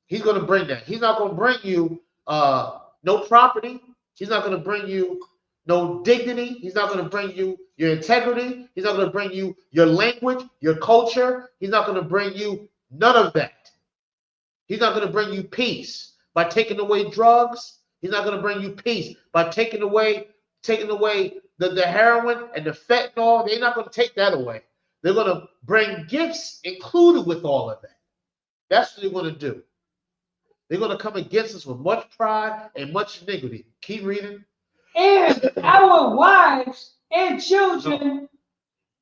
He's going to bring that. He's not going to bring you no property. He's not going to bring you no dignity. He's not going to bring you your integrity. He's not going to bring you your language, your culture. He's not going to bring you none of that. He's not going to bring you peace by taking away drugs. He's not going to bring you peace by taking away the heroin and the fentanyl. They're not going to take that away. They're going to bring gifts included with all of that. That's what they're going to do. They're going to come against us with much pride and much iniquity. Keep reading. And our wives and children,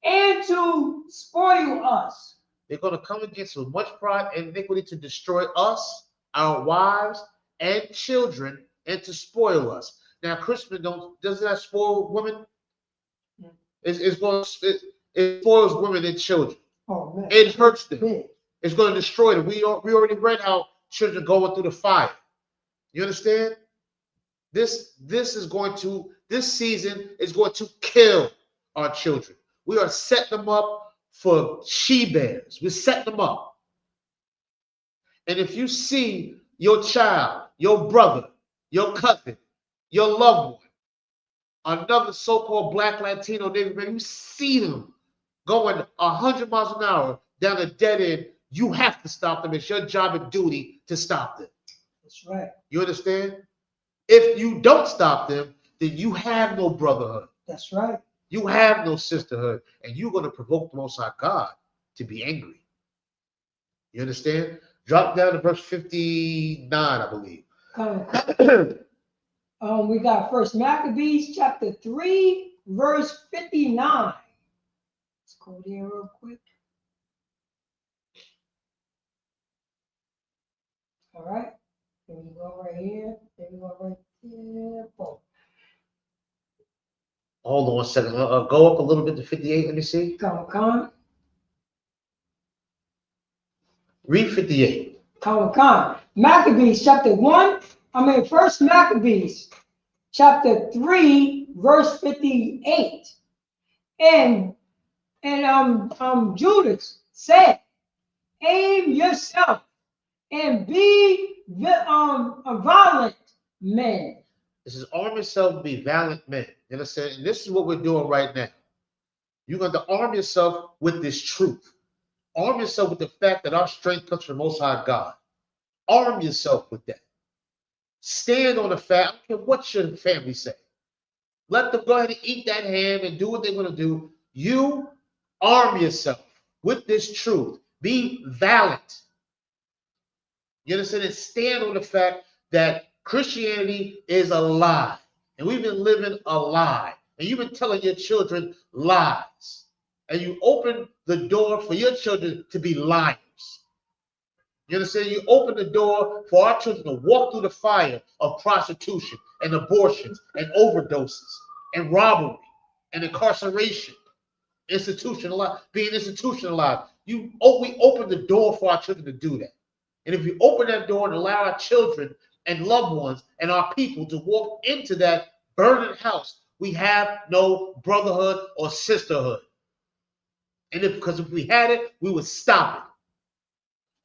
and to spoil us. They're going to come against us with much pride and iniquity to destroy us, our wives and children, and to spoil us. Now, Christmas doesn't that spoil women? It spoils women and children. Oh, man. It hurts them. It's going to destroy them. We already read how children going through the fire. You understand? This season is going to kill our children. We are setting them up for she-bears. We're setting them up. And if you see your child, your brother, your cousin, your loved one, another so-called black, Latino, Native man, you see them going 100 miles an hour down a dead end, you have to stop them. It's your job and duty to stop them. That's right. You understand? If you don't stop them, then you have no brotherhood. That's right. You have no sisterhood, and you're going to provoke the Most High God to be angry. You understand? Drop down to verse 59, I believe. We got First Maccabees chapter 3, verse 59. Let's go there real quick. All right. Here we go right here. There we go right there. Boom. Hold on a second. Go up a little bit to 58. Let me see. Come. Read 58. Come. Maccabees chapter 1. First Maccabees chapter 3, verse 58. And Judas said, aim yourself and be a violent men. This is arm yourself, be valiant men. You understand? And this is what we're doing right now. You're going to arm yourself with this truth. Arm yourself with the fact that our strength comes from Most High God. Arm yourself with that. Stand on the fact. I don't care what your family say. Let them go ahead and eat that ham and do what they're going to do. You arm yourself with this truth. Be valiant. You understand? And stand on the fact that Christianity is a lie. And we've been living a lie. And you've been telling your children lies. And you open the door for your children to be liars. You understand? You open the door for our children to walk through the fire of prostitution and abortions and overdoses and robbery and incarceration, being institutionalized. We open the door for our children to do that. And if you open that door and allow our children and loved ones and our people to walk into that burning house, we have no brotherhood or sisterhood. And because if we had it, we would stop it.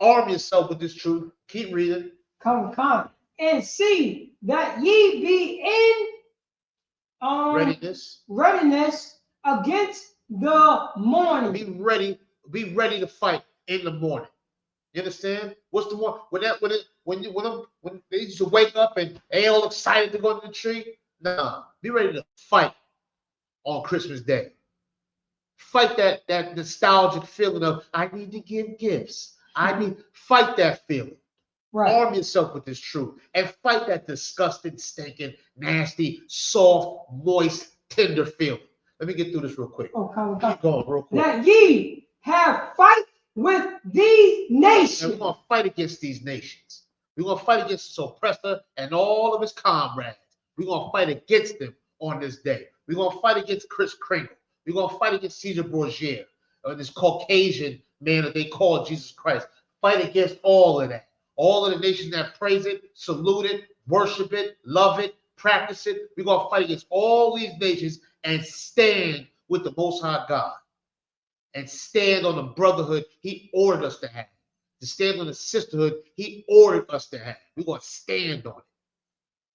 Arm yourself with this truth. Keep reading. Come. And see that ye be in readiness against the morning. Be ready to fight in the morning. You understand? What's the one when they used to wake up and they all excited to go to the tree? Nah, be ready to fight on Christmas Day. Fight that nostalgic feeling of I need to give gifts. Fight that feeling. Right. Arm yourself with this truth and fight that disgusting, stinking, nasty, soft, moist, tender feeling. Let me get through this real quick. Keep going real quick. That ye have fight with these nations. And we're going to fight against these nations. We're going to fight against this oppressor and all of his comrades. We're going to fight against them on this day. We're going to fight against Chris Kringle. We're going to fight against Caesar Borgia, or this Caucasian man that they call Jesus Christ. Fight against all of that. All of the nations that praise it, salute it, worship it, love it, practice it. We're going to fight against all these nations and stand with the Most High God. And stand on the brotherhood he ordered us to have. To stand on the sisterhood he ordered us to have. We're going to stand on it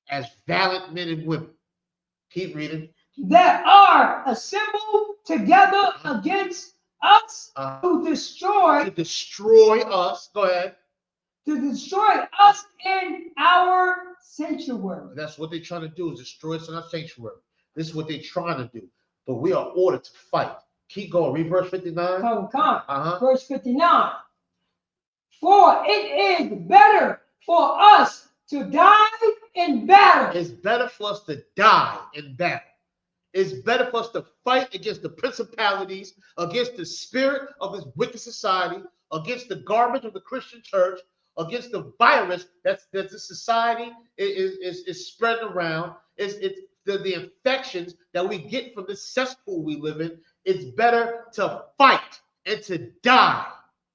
as valiant men and women. Keep reading. That are assembled together against us to destroy us. Go ahead. To destroy us in our sanctuary. That's what they're trying to do, is destroy us in our sanctuary. This is what they're trying to do. But we are ordered to fight. Keep going. Read verse 59. Come. Verse 59. For it is better for us to die in battle. It's better for us to die in battle. It's better for us to fight against the principalities, against the spirit of this wicked society, against the garbage of the Christian church, against the virus that the society is spreading around. It's the infections that we get from this cesspool we live in. It's better to fight and to die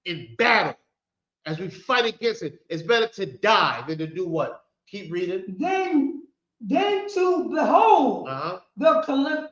in battle. As we fight against it, it's better to die than to do what? Keep reading. Then to behold the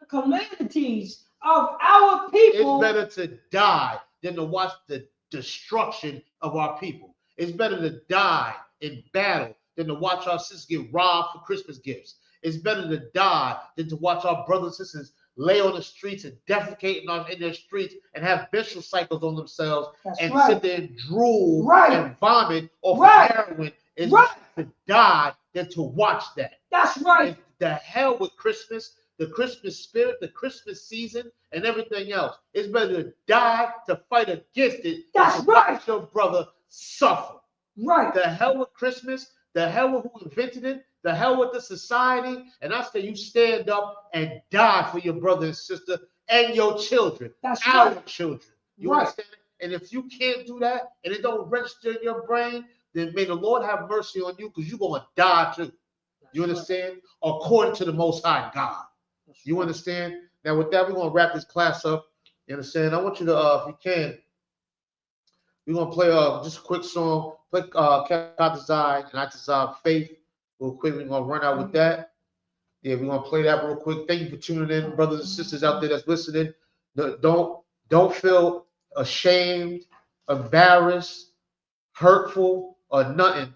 calamities of our people. It's better to die than to watch the destruction of our people. It's better to die in battle than to watch our sisters get robbed for Christmas gifts. It's better to die than to watch our brothers and sisters lay on the streets and defecate in their streets and have menstrual cycles on themselves. That's and sit there and drool and vomit off of heroin. It's better to die than to watch that. That's right. And the hell with Christmas, the Christmas spirit, the Christmas season, and everything else. It's better to die to fight against it. That's than right. Watch your brother suffer. Right. The hell with Christmas, The hell with who invented it. The hell with the society. And I say you stand up and die for your brother and sister and your children. That's our right. children. You Right. understand? And if you can't do that and it don't register in your brain, then may the Lord have mercy on you because you're going to die too. You understand? Right. According to the Most High God. That's you right. Understand? Now with that, we're going to wrap this class up. You understand? I want you to, if you can, we're going to play just a quick song. Play Cat Design and I Design Faith. Real quick, we're going to run out with that. Yeah, we're going to play that real quick. Thank you for tuning in, brothers and sisters out there that's listening. Don't feel ashamed, embarrassed, hurtful, or nothing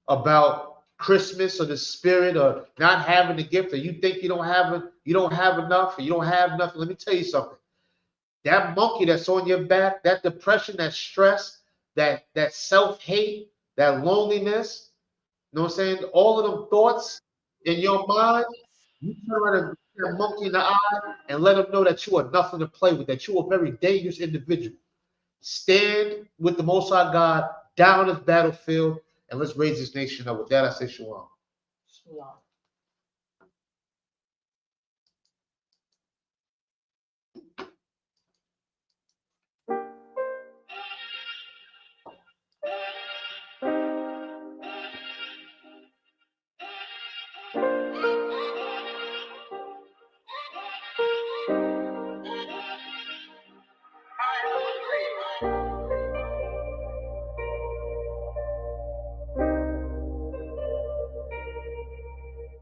about Christmas or the spirit or not having the gift, or you think you don't have enough, or you don't have nothing. Let me tell you something. That monkey that's on your back, that depression, that stress, that self-hate, that loneliness, you know what I'm saying? All of them thoughts in your mind, you turn around and look that monkey in the eye and let them know that you are nothing to play with, that you are a very dangerous individual. Stand with the Most High God down this battlefield, and let's raise this nation up. With that, I say shalom. Shalom.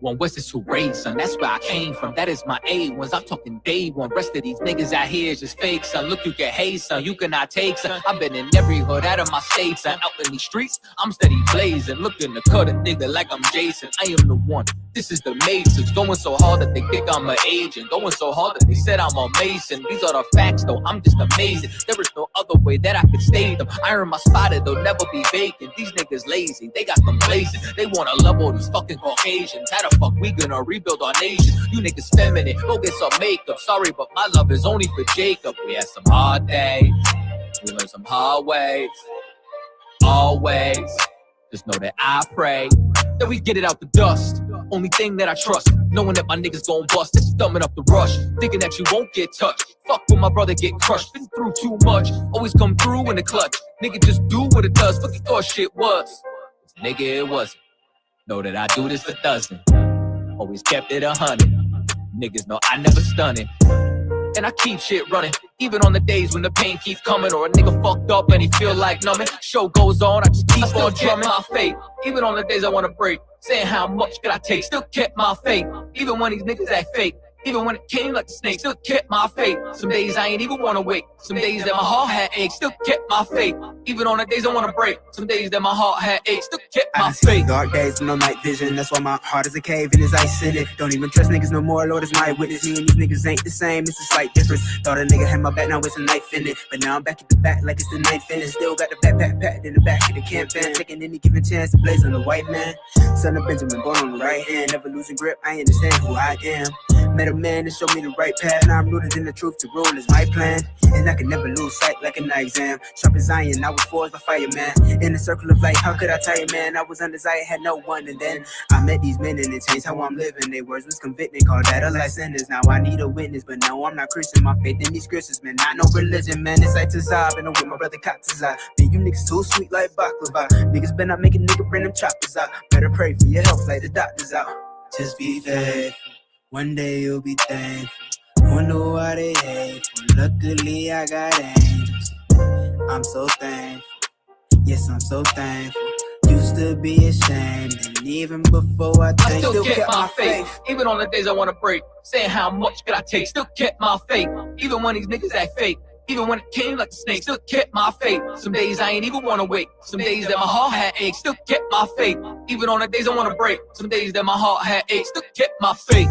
One West is who raised, son. That's where I came from. That is my A1s. I'm talking day one. Rest of these niggas out here is just fake, son. Look, you can hate, son. You cannot take, son. I've been in every hood out of my state, son. Out in these streets, I'm steady blazing. Looking to cut a nigga like I'm Jason. I am the one. This is the Masons. Going so hard that they think I'm an agent. Going so hard that they said I'm a Mason. These are the facts, though. I'm just amazing. There is no other way that I could stay them. Iron my spotted, they'll never be vacant. These niggas lazy. They got complacent. They want to love all these fucking Caucasians. How the fuck we gonna rebuild our nation? You niggas feminine. Go get some makeup. Sorry, but my love is only for Jacob. We had some hard days. We learned some hard ways. Always. Just know that I pray that we get it out the dust. Only thing that I trust, knowing that my niggas gon' bust. That's thumbing up the rush, thinking that you won't get touched. Fuck when my brother get crushed. Been through too much, always come through in the clutch. Nigga just do what it does. Fuck you thought shit was. Nigga, it wasn't. Know that I do this for dozen. Always kept it 100. Niggas know I never stunning. And I keep shit running, even on the days when the pain keeps coming, or a nigga fucked up and he feel like numbing. Show goes on, I just keep on drumming my faith, even on the days I wanna break. Saying how much could I take, still kept my faith, even when these niggas act fake. Even when it came like a snake, still kept my faith. Some days I ain't even wanna wake. Some days that my heart had aches, still kept my faith. Even on the days I wanna break. Some days that my heart had aches, still kept my faith. Dark days with no night vision. That's why my heart is a cave and there's ice in it. Don't even trust niggas no more, Lord is my witness. Me and these niggas ain't the same, it's a slight difference. Thought a nigga had my back, now it's a knife in it. But now I'm back at the back like it's the ninth inning. Still got the backpack packed in the back of the camp van. Taking any given chance to blaze on the white man. Son of Benjamin, born on the right hand. Never losing grip, I understand who I am. Met a man that showed me the right path. Now I'm rooted in the truth, to rule is my plan. And I can never lose sight like a night exam. Sharp as iron, I was forged by fire, man. In the circle of light, how could I tell you, man? I was undesired, had no one. And then I met these men and it changed how I'm living. Their words was convicting, called that a life sentence. Now I need a witness, but no, I'm not Christian. My faith in these Christians, man, not no religion, man. It's like to Zab, and I'm with my brother Katazai. Man, you niggas too sweet like baklava. Niggas better not make a nigga bring them choppers out. Better pray for your health like the doctors out. Just be faithful. One day you'll be thankful. Wonder why they hateful. Luckily I got angels. I'm so thankful. Yes, I'm so thankful. Used to be ashamed, and even before I think, still kept my faith. Even on the days I wanna break. Saying how much could I take? Still kept my faith. Even when these niggas act fake. Even when it came like a snake, still kept my faith. Some days I ain't even wanna wake. Some days that my heart had aches, still kept my faith. Even on the days I wanna break. Some days that my heart had aches, still kept my faith.